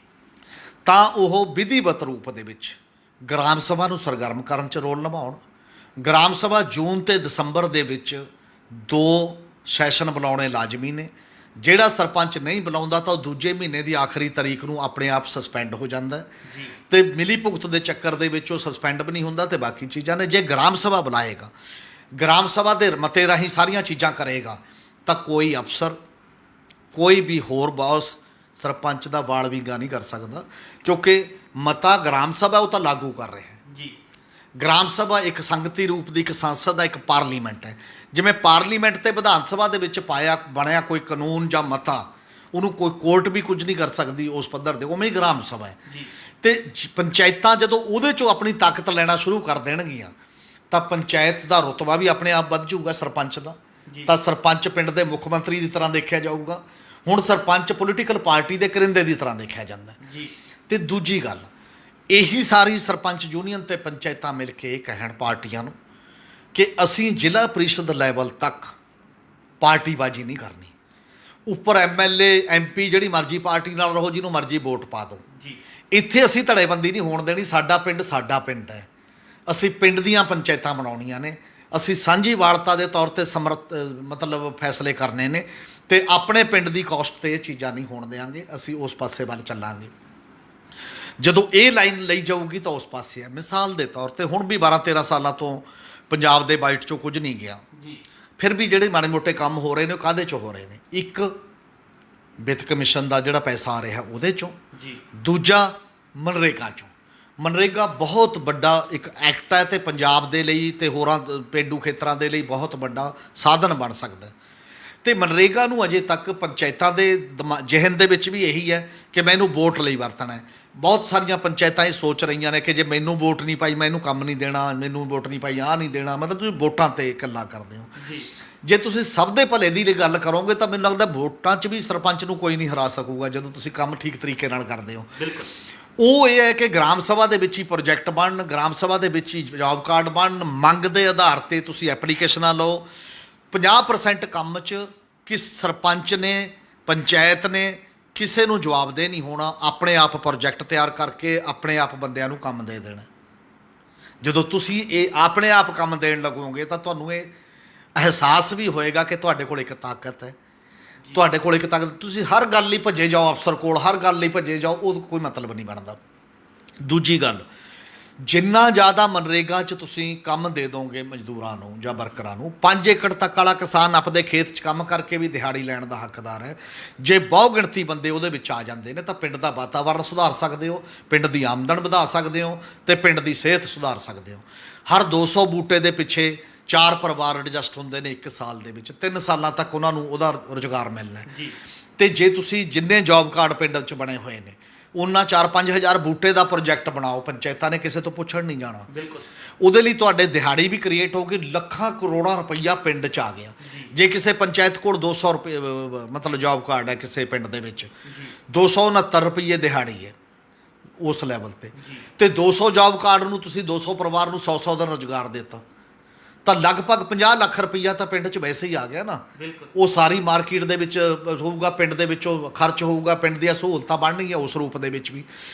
[SPEAKER 2] ਤਾਂ ਉਹ ਵਿਧੀਵਤ ਰੂਪ ਦੇ ਵਿੱਚ ਗ੍ਰਾਮ ਸਭਾ ਨੂੰ ਸਰਗਰਮ ਕਰਨ 'ਚ ਰੋਲ ਨਿਭਾਉਣ। ਗ੍ਰਾਮ ਸਭਾ ਜੂਨ ਤੇ ਦਸੰਬਰ ਦੇ ਵਿੱਚ 2 ਸੈਸ਼ਨ ਬੁਲਾਉਣੇ ਲਾਜ਼ਮੀ ਨੇ। ਜਿਹੜਾ ਸਰਪੰਚ ਨਹੀਂ ਬੁਲਾਉਂਦਾ ਤਾਂ ਉਹ ਦੂਜੇ ਮਹੀਨੇ ਦੀ ਆਖਰੀ ਤਾਰੀਖ ਨੂੰ ਆਪਣੇ ਆਪ ਸਸਪੈਂਡ ਹੋ ਜਾਂਦਾ ਜੀ, ਤੇ ਮਿਲੀ ਭੁਗਤ ਦੇ ਚੱਕਰ ਦੇ ਵਿੱਚ ਉਹ ਸਸਪੈਂਡ ਵੀ ਨਹੀਂ ਹੁੰਦਾ ਤੇ ਬਾਕੀ ਚੀਜ਼ਾਂ ਨੇ। ਜੇ ਗ੍ਰਾਮ ਸਭਾ ਬੁਲਾਏਗਾ, ਗ੍ਰਾਮ ਸਭਾ ਦੇ ਮਤੇ ਰਾਹੀਂ ਸਾਰੀਆਂ ਚੀਜ਼ਾਂ ਕਰੇਗਾ, ਤਾਂ ਕੋਈ ਅਫਸਰ, ਕੋਈ ਵੀ ਹੋਰ ਬੌਸ ਸਰਪੰਚ ਦਾ ਵਾਲ ਵਿੰਗਾ ਨਹੀਂ ਕਰ ਸਕਦਾ, ਕਿਉਂਕਿ ਮਤਾ ਗ੍ਰਾਮ ਸਭਾ ਉਹ ਤਾਂ ਲਾਗੂ ਕਰ ਰਿਹਾ ਹੈ ਜੀ। ਗ੍ਰਾਮ ਸਭਾ ਇੱਕ ਸੰਗਤੀ ਰੂਪ ਦੀ ਇੱਕ ਸੰਸਦ ਦਾ ਇੱਕ ਪਾਰਲੀਮੈਂਟ ਹੈ। ਜਿਵੇਂ ਪਾਰਲੀਮੈਂਟ ਤੇ ਵਿਧਾਨ ਸਭਾ ਦੇ ਵਿੱਚ ਬਣਿਆ ਕੋਈ ਕਾਨੂੰਨ ਜਾਂ ਮਤਾ, ਉਹਨੂੰ ਕੋਈ ਕੋਰਟ ਵੀ ਕੁਝ ਨਹੀਂ ਕਰ ਸਕਦੀ ਉਸ ਪੱਧਰ ਦੇ, ਉਵੇਂ ਹੀ ਗ੍ਰਾਮ ਸਭਾ ਹੈ। ਤੇ ਪੰਚਾਇਤਾਂ ਜਦੋਂ ਉਹਦੇ 'ਚੋਂ ਆਪਣੀ ਤਾਕਤ ਲੈਣਾ ਸ਼ੁਰੂ ਕਰ ਦੇਣਗੀਆਂ, ਤਾਂ ਪੰਚਾਇਤ ਦਾ ਰੁਤਬਾ ਵੀ ਆਪਣੇ ਆਪ ਵੱਧ ਜਾਊਗਾ ਸਰਪੰਚ ਦਾ। ਤਾਂ ਸਰਪੰਚ ਪਿੰਡ ਦੇ ਮੁੱਖ ਮੰਤਰੀ ਦੀ ਤਰ੍ਹਾਂ ਦੇਖਿਆ ਜਾਊਗਾ। ਹੁਣ ਸਰਪੰਚ ਪੋਲੀਟੀਕਲ ਪਾਰਟੀ ਦੇ ਕਰਿੰਦੇ ਦੀ ਤਰ੍ਹਾਂ ਦੇਖਿਆ ਜਾਂਦਾ ਜੀ। ਤੇ ਦੂਜੀ ਗੱਲ, ਇਹੀ ਸਾਰੀ ਸਰਪੰਚ ਯੂਨੀਅਨ ਤੇ ਪੰਚਾਇਤਾਂ ਮਿਲ ਕੇ ਇਹ ਕਹਿਣ ਪਾਰਟੀਆਂ ਨੂੰ ਕਿ ਅਸੀਂ ਜ਼ਿਲ੍ਹਾ ਪ੍ਰੀਸ਼ਦ ਲੈਵਲ ਤੱਕ ਪਾਰਟੀਬਾਜ਼ੀ ਨਹੀਂ ਕਰਨੀ। ਉੱਪਰ ਐਮਐਲਏ ਐਮਪੀ ਜਿਹੜੀ ਮਰਜ਼ੀ ਪਾਰਟੀ ਨਾਲ ਰਹੋ, ਜਿਹਨੂੰ ਮਰਜ਼ੀ ਵੋਟ ਪਾ ਦਿਓ ਜੀ, ਇੱਥੇ ਅਸੀਂ ਧੜੇਬੰਦੀ ਨਹੀਂ ਹੋਣ ਦੇਣੀ। ਸਾਡਾ ਪਿੰਡ ਹੈ, ਅਸੀਂ ਪਿੰਡ ਦੀਆਂ ਪੰਚਾਇਤਾਂ ਬਣਾਉਣੀਆਂ ਨੇ, ਅਸੀਂ ਸਾਂਝੀਵਾਲਤਾ ਦੇ ਤੌਰ ਤੇ ਮਤਲਬ ਫੈਸਲੇ ਕਰਨੇ ਨੇ, ਤੇ ਆਪਣੇ ਪਿੰਡ ਦੀ ਕਾਸਟ ਤੇ ਇਹ ਚੀਜ਼ਾਂ ਨਹੀਂ ਹੋਣ ਦੇਵਾਂਗੇ। ਅਸੀਂ ਉਸ ਪਾਸੇ ਵੱਲ ਚੱਲਾਂਗੇ। ਜਦੋਂ ਇਹ ਲਾਈਨ ਲਈ ਜਾਊਗੀ ਤਾਂ ਉਸ ਪਾਸੇ ਹੈ। ਮਿਸਾਲ ਦੇ ਤੌਰ ਤੇ ਹੁਣ ਵੀ 12-13 ਸਾਲਾਂ ਤੋਂ ਪੰਜਾਬ ਦੇ ਬਾਈਟ 'ਚੋਂ ਕੁਝ ਨਹੀਂ ਗਿਆ ਜੀ, ਫਿਰ ਵੀ ਜਿਹੜੇ ਮਾੜੇ ਮੋਟੇ ਕੰਮ ਹੋ ਰਹੇ ਨੇ ਉਹ ਕਾਹਦੇ 'ਚੋਂ ਹੋ ਰਹੇ ਨੇ? ਇੱਕ ਵਿੱਤ ਕਮਿਸ਼ਨ ਦਾ ਜਿਹੜਾ ਪੈਸਾ ਆ ਰਿਹਾ ਉਹਦੇ 'ਚੋਂ ਜੀ, ਦੂਜਾ ਮਨਰੇਗਾ 'ਚੋਂ। ਮਨਰੇਗਾ ਬਹੁਤ ਵੱਡਾ ਇੱਕ ਐਕਟ ਹੈ ਤੇ ਪੰਜਾਬ ਦੇ ਲਈ ਤੇ ਹੋਰਾਂ ਪੇਂਡੂ ਖੇਤਰਾਂ ਦੇ ਲਈ ਬਹੁਤ ਵੱਡਾ ਸਾਧਨ ਬਣ ਸਕਦਾ। ਤੇ ਮਨਰੇਗਾ ਨੂੰ ਅਜੇ ਤੱਕ ਪੰਚਾਇਤਾਂ ਦੇ ਜ਼ਿਹਨ ਦੇ ਵਿੱਚ ਵੀ ਇਹੀ ਹੈ ਕਿ ਮੈਂ ਇਹਨੂੰ ਵੋਟ ਲਈ ਵਰਤਣਾ ਹੈ। ਬਹੁਤ ਸਾਰੀਆਂ ਪੰਚਾਇਤਾਂ ਇਹ ਸੋਚ ਰਹੀਆਂ ਨੇ ਕਿ ਜੇ ਮੈਨੂੰ ਵੋਟ ਨਹੀਂ ਪਾਈ ਮੈਂ ਇਹਨੂੰ ਕੰਮ ਨਹੀਂ ਦੇਣਾ, ਮੈਨੂੰ ਵੋਟ ਨਹੀਂ ਪਾਈ ਆਹ ਨਹੀਂ ਦੇਣਾ। ਮਤਲਬ ਤੁਸੀਂ ਵੋਟਾਂ 'ਤੇ ਇਕੱਲਾ ਕਰਦੇ ਹੋ ਜੀ। ਜੇ ਤੁਸੀਂ ਸਭ ਦੇ ਭਲੇ ਦੀ ਗੱਲ ਕਰੋਗੇ ਤਾਂ ਮੈਨੂੰ ਲੱਗਦਾ ਵੋਟਾਂ 'ਚ ਵੀ ਸਰਪੰਚ ਨੂੰ ਕੋਈ ਨਹੀਂ ਹਰਾ ਸਕੂਗਾ ਜਦੋਂ ਤੁਸੀਂ ਕੰਮ ਠੀਕ ਤਰੀਕੇ ਨਾਲ ਕਰਦੇ ਹੋ। ਬਿਲਕੁਲ। ਉਹ ਇਹ ਹੈ ਕਿ ਗ੍ਰਾਮ ਸਭਾ ਦੇ ਵਿੱਚ ਹੀ ਪ੍ਰੋਜੈਕਟ ਬਣਨ, ਗ੍ਰਾਮ ਸਭਾ ਦੇ ਵਿੱਚ ਹੀ ਜੌਬ ਕਾਰਡ ਬਣਨ, ਮੰਗ ਦੇ ਆਧਾਰ 'ਤੇ ਤੁਸੀਂ ਐਪਲੀਕੇਸ਼ਨਾਂ ਲਓ। 50% ਕੰਮ 'ਚ ਕਿਸ ਸਰਪੰਚ ਨੇ, ਪੰਚਾਇਤ ਨੇ ਕਿਸੇ ਨੂੰ ਜਵਾਬਦੇਹ ਨਹੀਂ ਹੋਣਾ, ਆਪਣੇ ਆਪ ਪ੍ਰੋਜੈਕਟ ਤਿਆਰ ਕਰਕੇ ਆਪਣੇ ਆਪ ਬੰਦਿਆਂ ਨੂੰ ਕੰਮ ਦੇ ਦੇਣਾ। ਜਦੋਂ ਤੁਸੀਂ ਇਹ ਆਪਣੇ ਆਪ ਕੰਮ ਦੇਣ ਲੱਗੋਗੇ ਤਾਂ ਤੁਹਾਨੂੰ ਇਹ ਅਹਿਸਾਸ ਵੀ ਹੋਏਗਾ ਕਿ ਤੁਹਾਡੇ ਕੋਲ ਇੱਕ ਤਾਕਤ ਹੈ, ਤੁਹਾਡੇ ਕੋਲ ਇੱਕ ਤਾਕਤ। ਤੁਸੀਂ ਹਰ ਗੱਲ ਲਈ ਭੱਜੇ ਜਾਓ ਅਫਸਰ ਕੋਲ, ਹਰ ਗੱਲ ਲਈ ਭੱਜੇ ਜਾਓ, ਉਹ ਕੋਈ ਮਤਲਬ ਨਹੀਂ ਬਣਦਾ। ਦੂਜੀ ਗੱਲ, ਜਿੰਨਾ ਜ਼ਿਆਦਾ ਮਨਰੇਗਾ 'ਚ ਤੁਸੀਂ ਕੰਮ ਦੇ ਦੋਗੇ ਮਜ਼ਦੂਰਾਂ ਨੂੰ ਜਾਂ ਵਰਕਰਾਂ ਨੂੰ, 5 ਏਕੜ ਤੱਕ ਵਾਲਾ ਕਿਸਾਨ ਆਪਣੇ ਖੇਤ 'ਚ ਕੰਮ ਕਰਕੇ ਵੀ ਦਿਹਾੜੀ ਲੈਣ ਦਾ ਹੱਕਦਾਰ ਹੈ। ਜੇ ਬਹੁ ਗਿਣਤੀ ਬੰਦੇ ਉਹਦੇ ਵਿੱਚ ਆ ਜਾਂਦੇ ਨੇ ਤਾਂ ਪਿੰਡ ਦਾ ਵਾਤਾਵਰਨ ਸੁਧਾਰ ਸਕਦੇ ਹੋ, ਪਿੰਡ ਦੀ ਆਮਦਨ ਵਧਾ ਸਕਦੇ ਹੋ ਤੇ ਪਿੰਡ ਦੀ ਸਿਹਤ ਸੁਧਾਰ ਸਕਦੇ ਹੋ। ਹਰ 200 ਬੂਟੇ ਦੇ ਪਿੱਛੇ 4 ਪਰਿਵਾਰ ਐਡਜਸਟ ਹੁੰਦੇ ਨੇ 1 ਸਾਲ ਦੇ ਵਿੱਚ। 3 ਸਾਲਾਂ ਤੱਕ ਉਹਨਾਂ ਨੂੰ ਉਹਦਾ ਰੁਜ਼ਗਾਰ ਮਿਲਣਾ ਹੈ। ਤੇ ਜੇ ਤੁਸੀਂ ਜਿੰਨੇ ਜੌਬ ਕਾਰਡ ਪਿੰਡ 'ਚ ਬਣੇ ਹੋਏ ਨੇ ਉਹਨਾਂ 4-5 ਹਜ਼ਾਰ ਬੂਟੇ ਦਾ ਪ੍ਰੋਜੈਕਟ ਬਣਾਓ, ਪੰਚਾਇਤਾਂ ਨੇ ਕਿਸੇ ਤੋਂ ਪੁੱਛਣ ਨਹੀਂ ਜਾਣਾ।
[SPEAKER 1] ਬਿਲਕੁਲ।
[SPEAKER 2] ਉਹਦੇ ਲਈ ਤੁਹਾਡੇ ਦਿਹਾੜੀ ਵੀ ਕ੍ਰੀਏਟ ਹੋ ਗਈ, ਲੱਖਾਂ ਕਰੋੜਾਂ ਰੁਪਈਆ ਪਿੰਡ 'ਚ ਆ ਗਿਆ। ਜੇ ਕਿਸੇ ਪੰਚਾਇਤ ਕੋਲ 200 ਰੁਪਏ ਮਤਲਬ ਜੌਬ ਕਾਰਡ ਹੈ ਕਿਸੇ ਪਿੰਡ ਦੇ ਵਿੱਚ, 269 ਰੁਪਏ ਦਿਹਾੜੀ ਹੈ ਉਸ ਲੈਵਲ ਤੇ 200 ਜੌਬ ਕਾਰਡ ਨੂੰ ਤੁਸੀਂ 200 ਪਰਿਵਾਰ ਨੂੰ 100 ਦਾ ਰੁਜ਼ਗਾਰ ਦਿੱਤਾ ਤਾਂ ਲਗਭਗ 50 ਲੱਖ ਰੁਪਈਆ ਤਾਂ ਪਿੰਡ 'ਚ ਵੈਸੇ ਹੀ ਆ ਗਿਆ ਨਾ। ਉਹ ਸਾਰੀ ਮਾਰਕੀਟ ਦੇ ਵਿੱਚ ਹੋਊਗਾ, ਪਿੰਡ ਦੇ ਵਿੱਚੋਂ ਖਰਚ ਹੋਊਗਾ, ਪਿੰਡ ਦੀਆਂ ਸਹੂਲਤਾਂ ਬਣਨਗੀਆਂ ਉਸ ਰੂਪ ਦੇ ਵਿੱਚ ਵੀ।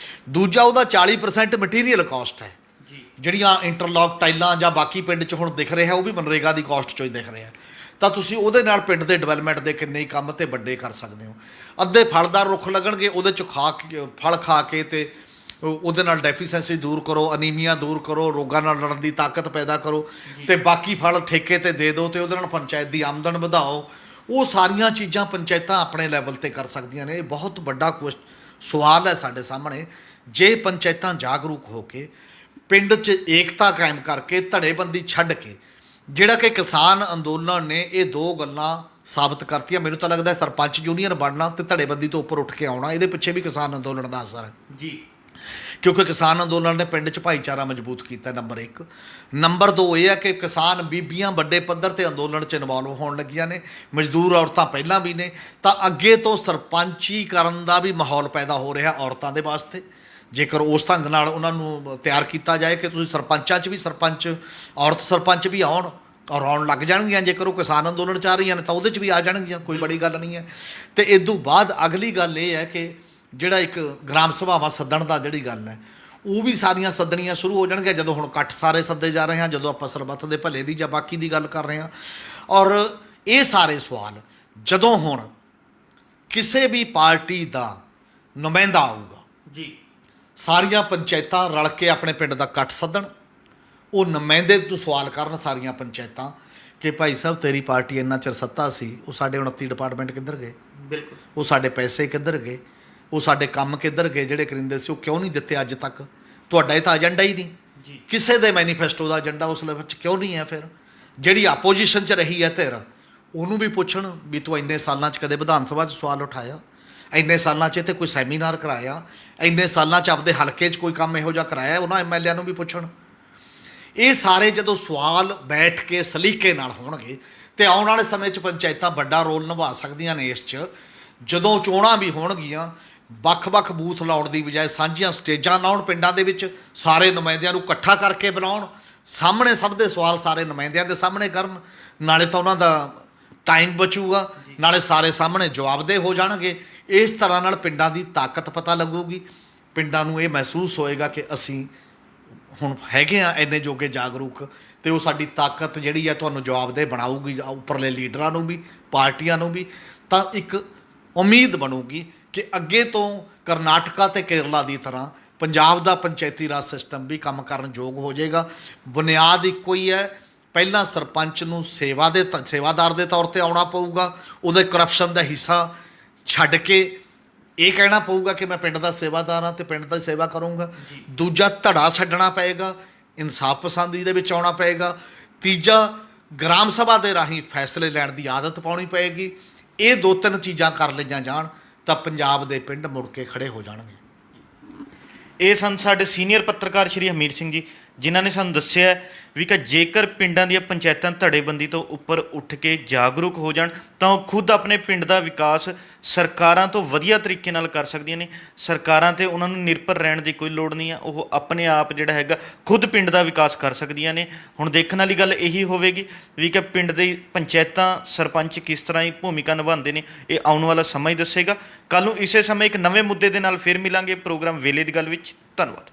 [SPEAKER 2] ਦੂਜਾ ਉਹਦਾ 40% ਮਟੀਰੀਅਲ ਕਾਸਟ ਹੈ, ਜਿਹੜੀਆਂ ਇੰਟਰਲੌਕ ਟਾਈਲਾਂ ਜਾਂ ਬਾਕੀ ਪਿੰਡ 'ਚ ਹੁਣ ਦਿਖ ਰਿਹਾ ਉਹ ਵੀ ਮਨਰੇਗਾ ਦੀ ਕਾਸਟ 'ਚੋਂ ਹੀ ਦਿਖ ਰਿਹਾ। ਤਾਂ ਤੁਸੀਂ ਉਹਦੇ ਨਾਲ ਪਿੰਡ ਦੇ ਡਿਵੈਲਪਮੈਂਟ ਦੇ ਕਿੰਨੇ ਹੀ ਕੰਮ ਤੇ ਵੱਡੇ ਕਰ ਸਕਦੇ ਹੋ। ਅੱਧੇ ਫਲਦਾਰ ਰੁੱਖ ਲੱਗਣਗੇ, ਉਹਦੇ 'ਚ ਫਲ ਖਾ ਕੇ ਤੇ ਉਹਦੇ ਨਾਲ ਡੈਫੀਸ਼ੈਂਸੀ ਦੂਰ ਕਰੋ, ਅਨੀਮੀਆ ਦੂਰ ਕਰੋ, ਰੋਗਾਂ ਨਾਲ ਲੜਨ ਦੀ ਤਾਕਤ ਪੈਦਾ ਕਰੋ ਤੇ ਬਾਕੀ ਫਲ ਠੇਕੇ ਤੇ ਦੇ ਦਿਓ ਤੇ ਉਹਦੇ ਨਾਲ ਪੰਚਾਇਤ ਦੀ ਆਮਦਨ ਵਧਾਓ। ਉਹ ਸਾਰੀਆਂ ਚੀਜ਼ਾਂ ਪੰਚਾਇਤਾਂ ਆਪਣੇ ਲੈਵਲ ਤੇ ਕਰ ਸਕਦੀਆਂ ਨੇ। ਇਹ ਬਹੁਤ ਵੱਡਾ ਸਵਾਲ ਹੈ ਸਾਡੇ ਸਾਹਮਣੇ। ਜੇ ਪੰਚਾਇਤਾਂ ਜਾਗਰੂਕ ਹੋ ਕੇ ਪਿੰਡ 'ਚ ਏਕਤਾ ਕਾਇਮ ਕਰਕੇ, ਧੜੇਬੰਦੀ ਛੱਡ ਕੇ, ਜਿਹੜਾ ਕਿ ਕਿਸਾਨ ਅੰਦੋਲਨ ਨੇ ਇਹ ਦੋ ਗੱਲਾਂ ਸਾਬਤ ਕਰਤੀਆਂ। ਮੈਨੂੰ ਤਾਂ ਲੱਗਦਾ ਸਰਪੰਚ ਯੂਨੀਅਨ ਬਣਨਾ ਤੇ ਧੜੇਬੰਦੀ ਤੋਂ ਉੱਪਰ ਉੱਠ ਕੇ ਆਉਣਾ, ਇਹਦੇ ਪਿੱਛੇ ਵੀ ਕਿਸਾਨ ਅੰਦੋਲਨ ਦਾ ਅਸਰ ਹੈ
[SPEAKER 1] ਜੀ।
[SPEAKER 2] ਕਿਉਂਕਿ ਕਿਸਾਨ ਅੰਦੋਲਨ ਨੇ ਪਿੰਡ 'ਚ ਭਾਈਚਾਰਾ ਮਜ਼ਬੂਤ ਕੀਤਾ, ਨੰਬਰ 1। ਨੰਬਰ 2 ਇਹ ਹੈ ਕਿ ਕਿਸਾਨ ਬੀਬੀਆਂ ਵੱਡੇ ਪੱਧਰ ਤੇ ਅੰਦੋਲਨ 'ਚ ਇਨਵੋਲਵ ਹੋਣ ਲੱਗੀਆਂ ਨੇ, ਮਜ਼ਦੂਰ ਔਰਤਾਂ ਪਹਿਲਾਂ ਵੀ ਨੇ। ਤਾਂ ਅੱਗੇ ਤੋਂ ਸਰਪੰਚੀਕਰਨ ਦਾ ਵੀ ਮਾਹੌਲ ਪੈਦਾ ਹੋ ਰਿਹਾ ਔਰਤਾਂ ਦੇ ਵਾਸਤੇ, ਜੇਕਰ ਉਸ ਢੰਗ ਨਾਲ ਉਹਨਾਂ ਨੂੰ ਤਿਆਰ ਕੀਤਾ ਜਾਏ ਕਿ ਤੁਸੀਂ ਸਰਪੰਚਾਂ 'ਚ ਵੀ ਔਰਤ ਸਰਪੰਚ ਵੀ ਆਉਣ ਔਰ ਆਉਣ ਲੱਗ ਜਾਣਗੀਆਂ। ਜੇਕਰ ਉਹ ਕਿਸਾਨ ਅੰਦੋਲਨ 'ਚ ਆ ਰਹੀਆਂ ਨੇ ਤਾਂ ਉਹਦੇ 'ਚ ਵੀ ਆ ਜਾਣਗੀਆਂ, ਕੋਈ ਬੜੀ ਗੱਲ ਨਹੀਂ ਹੈ। ਅਤੇ ਇਸ ਤੋਂ ਬਾਅਦ ਅਗਲੀ ਗੱਲ ਇਹ ਹੈ ਕਿ ਜਿਹੜਾ ਇੱਕ ਗ੍ਰਾਮ ਸਭਾਵਾਂ ਸੱਦਣ ਦਾ ਜਿਹੜੀ ਗੱਲ ਹੈ ਉਹ ਵੀ ਸਾਰੀਆਂ ਸੱਦਣੀਆਂ ਸ਼ੁਰੂ ਹੋ ਜਾਣਗੀਆਂ, ਜਦੋਂ ਹੁਣ ਇਕੱਠ ਸਾਰੇ ਸੱਦੇ ਜਾ ਰਹੇ ਹਾਂ, ਜਦੋਂ ਆਪਾਂ ਸਰਬੱਤ ਦੇ ਭਲੇ ਦੀ ਜਾਂ ਬਾਕੀ ਦੀ ਗੱਲ ਕਰ ਰਹੇ ਹਾਂ। ਔਰ ਇਹ ਸਾਰੇ ਸਵਾਲ ਜਦੋਂ ਹੁਣ ਕਿਸੇ ਵੀ ਪਾਰਟੀ ਦਾ ਨੁਮਾਇੰਦਾ ਆਊਗਾ ਜੀ, ਸਾਰੀਆਂ ਪੰਚਾਇਤਾਂ ਰਲ ਕੇ ਆਪਣੇ ਪਿੰਡ ਦਾ ਇਕੱਠ ਸੱਦਣ, ਉਹ ਨੁਮਾਇੰਦੇ ਤੋਂ ਸਵਾਲ ਕਰਨ ਸਾਰੀਆਂ ਪੰਚਾਇਤਾਂ ਕਿ ਭਾਈ ਸਾਹਿਬ ਤੇਰੀ ਪਾਰਟੀ ਇੰਨਾ ਚਿਰ ਸੱਤਾ ਸੀ, ਉਹ ਸਾਡੇ 29 ਡਿਪਾਰਟਮੈਂਟ ਕਿੱਧਰ ਗਏ? ਬਿਲਕੁਲ। ਉਹ ਸਾਡੇ ਪੈਸੇ ਕਿੱਧਰ ਗਏ? ਉਹ ਸਾਡੇ ਕੰਮ ਕਿੱਧਰ ਗਏ ਜਿਹੜੇ ਕਰਿੰਦੇ ਸੀ, ਉਹ ਕਿਉਂ ਨਹੀਂ ਦਿੱਤੇ ਅੱਜ ਤੱਕ? ਤੁਹਾਡਾ ਇਹ ਤਾਂ ਏਜੰਡਾ ਹੀ ਨਹੀਂ, ਕਿਸੇ ਦੇ ਮੈਨੀਫੈਸਟੋ ਦਾ ਏਜੰਡਾ ਉਸ ਵਿੱਚ ਕਿਉਂ ਨਹੀਂ ਹੈ? ਫਿਰ ਜਿਹੜੀ ਆਪੋਜੀਸ਼ਨ 'ਚ ਰਹੀ ਹੈ ਧਿਰ, ਉਹਨੂੰ ਵੀ ਪੁੱਛਣ ਵੀ ਤੂੰ ਇੰਨੇ ਸਾਲਾਂ 'ਚ ਕਦੇ ਵਿਧਾਨ ਸਭਾ 'ਚ ਸਵਾਲ ਉਠਾਇਆ? ਇੰਨੇ ਸਾਲਾਂ 'ਚ ਇੱਥੇ ਕੋਈ ਸੈਮੀਨਾਰ ਕਰਾਇਆ? ਇੰਨੇ ਸਾਲਾਂ 'ਚ ਆਪਦੇ ਹਲਕੇ 'ਚ ਕੋਈ ਕੰਮ ਇਹੋ ਜਿਹਾ ਕਰਾਇਆ? ਉਹਨਾਂ MLA ਨੂੰ ਵੀ ਪੁੱਛਣ। ਇਹ ਸਾਰੇ ਜਦੋਂ ਸਵਾਲ ਬੈਠ ਕੇ ਸਲੀਕੇ ਨਾਲ ਹੋਣਗੇ ਤੇ ਆਉਣ ਵਾਲੇ ਸਮੇਂ 'ਚ ਪੰਚਾਇਤਾਂ ਵੱਡਾ ਰੋਲ ਨਿਭਾ ਸਕਦੀਆਂ ਨੇ ਇਸ 'ਚ। ਜਦੋਂ ਚੋਣਾਂ ਵੀ ਹੋਣਗੀਆਂ, ਵੱਖ-ਵੱਖ ਬੂਥ ਲਾਉਣ ਦੀ ਬਜਾਏ ਸਾਂਝੀਆਂ ਸਟੇਜਾਂ ਲਾਉਣ ਪਿੰਡਾਂ ਦੇ ਵਿੱਚ, ਸਾਰੇ ਨੁਮਾਇੰਦਿਆਂ ਨੂੰ ਇਕੱਠਾ ਕਰਕੇ ਬੁਲਾਉਣ, ਸਾਹਮਣੇ ਸਭ ਦੇ ਸਵਾਲ ਸਾਰੇ ਨੁਮਾਇੰਦਿਆਂ ਦੇ ਸਾਹਮਣੇ ਕਰਨ, ਨਾਲੇ ਤਾਂ ਉਹਨਾਂ ਦਾ ਟਾਈਮ ਬਚੂਗਾ, ਨਾਲੇ ਸਾਰੇ ਸਾਹਮਣੇ ਜਵਾਬਦੇਹ ਹੋ ਜਾਣਗੇ। ਇਸ ਤਰ੍ਹਾਂ ਨਾਲ ਪਿੰਡਾਂ ਦੀ ਤਾਕਤ ਪਤਾ ਲੱਗੂਗੀ, ਪਿੰਡਾਂ ਨੂੰ ਇਹ ਮਹਿਸੂਸ ਹੋਏਗਾ ਕਿ ਅਸੀਂ ਹੁਣ ਹੈਗੇ ਆ ਇੰਨੇ ਜੋਗੇ ਜਾਗਰੂਕ, ਅਤੇ ਉਹ ਸਾਡੀ ਤਾਕਤ ਜਿਹੜੀ ਹੈ ਤੁਹਾਨੂੰ ਜਵਾਬਦੇਹ ਬਣਾਊਗੀ ਉੱਪਰਲੇ ਲੀਡਰਾਂ ਨੂੰ ਵੀ, ਪਾਰਟੀਆਂ ਨੂੰ ਵੀ। ਤਾਂ ਇੱਕ ਉਮੀਦ ਬਣੂਗੀ ਕਿ ਅੱਗੇ ਤੋਂ ਕਰਨਾਟਕਾ ਅਤੇ ਕੇਰਲਾ ਦੀ ਤਰ੍ਹਾਂ ਪੰਜਾਬ ਦਾ ਪੰਚਾਇਤੀ ਰਾਜ ਸਿਸਟਮ ਵੀ ਕੰਮ ਕਰਨ ਯੋਗ ਹੋ ਜਾਏਗਾ। ਬੁਨਿਆਦ ਇੱਕੋ ਹੀ ਹੈ, ਪਹਿਲਾਂ ਸਰਪੰਚ ਨੂੰ ਸੇਵਾਦਾਰ ਦੇ ਤੌਰ 'ਤੇ ਆਉਣਾ ਪਊਗਾ, ਉਹਦੇ ਕਰਪਸ਼ਨ ਦਾ ਹਿੱਸਾ ਛੱਡ ਕੇ ਇਹ ਕਹਿਣਾ ਪਊਗਾ ਕਿ ਮੈਂ ਪਿੰਡ ਦਾ ਸੇਵਾਦਾਰ ਹਾਂ ਅਤੇ ਪਿੰਡ ਦੀ ਸੇਵਾ ਕਰੂੰਗਾ। ਦੂਜਾ ਧੜਾ ਛੱਡਣਾ ਪਏਗਾ, ਇਨਸਾਫ ਪਸੰਦੀ ਦੇ ਵਿੱਚ ਆਉਣਾ ਪਏਗਾ। ਤੀਜਾ ਗ੍ਰਾਮ ਸਭਾ ਦੇ ਰਾਹੀਂ ਫੈਸਲੇ ਲੈਣ ਦੀ ਆਦਤ ਪਾਉਣੀ ਪਏਗੀ। ਇਹ 2-3 ਚੀਜ਼ਾਂ ਕਰ ਲਈਆਂ ਜਾਣ ਤਾਂ ਪੰਜਾਬ ਦੇ ਪਿੰਡ ਮੁੜ ਕੇ ਖੜੇ ਹੋ ਜਾਣਗੇ।
[SPEAKER 1] ਇਹ ਸਨ ਸਾਡੇ ਸੀਨੀਅਰ ਪੱਤਰਕਾਰ ਸ਼੍ਰੀ ਹਮੀਰ ਸਿੰਘ ਜੀ, ਜਿਨ੍ਹਾਂ ਨੇ ਸਾਨੂੰ ਦੱਸਿਆ ਵੀ ਕਿ ਜੇਕਰ ਪਿੰਡਾਂ ਦੀਆਂ ਪੰਚਾਇਤਾਂ ਧੜੇਬੰਦੀ ਤੋਂ ਉੱਪਰ ਉੱਠ ਕੇ ਜਾਗਰੂਕ ਹੋ ਜਾਣ ਤਾਂ ਉਹ ਖੁਦ ਆਪਣੇ ਪਿੰਡ ਦਾ ਵਿਕਾਸ ਸਰਕਾਰਾਂ ਤੋਂ ਵਧੀਆ ਤਰੀਕੇ ਨਾਲ ਕਰ ਸਕਦੀਆਂ ਨੇ। ਸਰਕਾਰਾਂ 'ਤੇ ਉਹਨਾਂ ਨੂੰ ਨਿਰਭਰ ਰਹਿਣ ਦੀ ਕੋਈ ਲੋੜ ਨਹੀਂ ਹੈ, ਉਹ ਆਪਣੇ ਆਪ ਜਿਹੜਾ ਹੈਗਾ ਖੁਦ ਪਿੰਡ ਦਾ ਵਿਕਾਸ ਕਰ ਸਕਦੀਆਂ ਨੇ। ਹੁਣ ਦੇਖਣ ਵਾਲੀ ਗੱਲ ਇਹੀ ਹੋਵੇਗੀ ਵੀ ਕਿ ਪਿੰਡ ਦੀ ਪੰਚਾਇਤਾਂ ਸਰਪੰਚ ਕਿਸ ਤਰ੍ਹਾਂ ਹੀ ਭੂਮਿਕਾ ਨਿਭਾਉਂਦੇ ਨੇ, ਇਹ ਆਉਣ ਵਾਲਾ ਸਮਾਂ ਹੀ ਦੱਸੇਗਾ। ਕੱਲ੍ਹ ਨੂੰ ਇਸੇ ਸਮੇਂ ਇੱਕ ਨਵੇਂ ਮੁੱਦੇ ਦੇ ਨਾਲ ਫਿਰ ਮਿਲਾਂਗੇ ਪ੍ਰੋਗਰਾਮ ਵੇਲੇ ਦੀ ਗੱਲ ਵਿੱਚ। ਧੰਨਵਾਦ।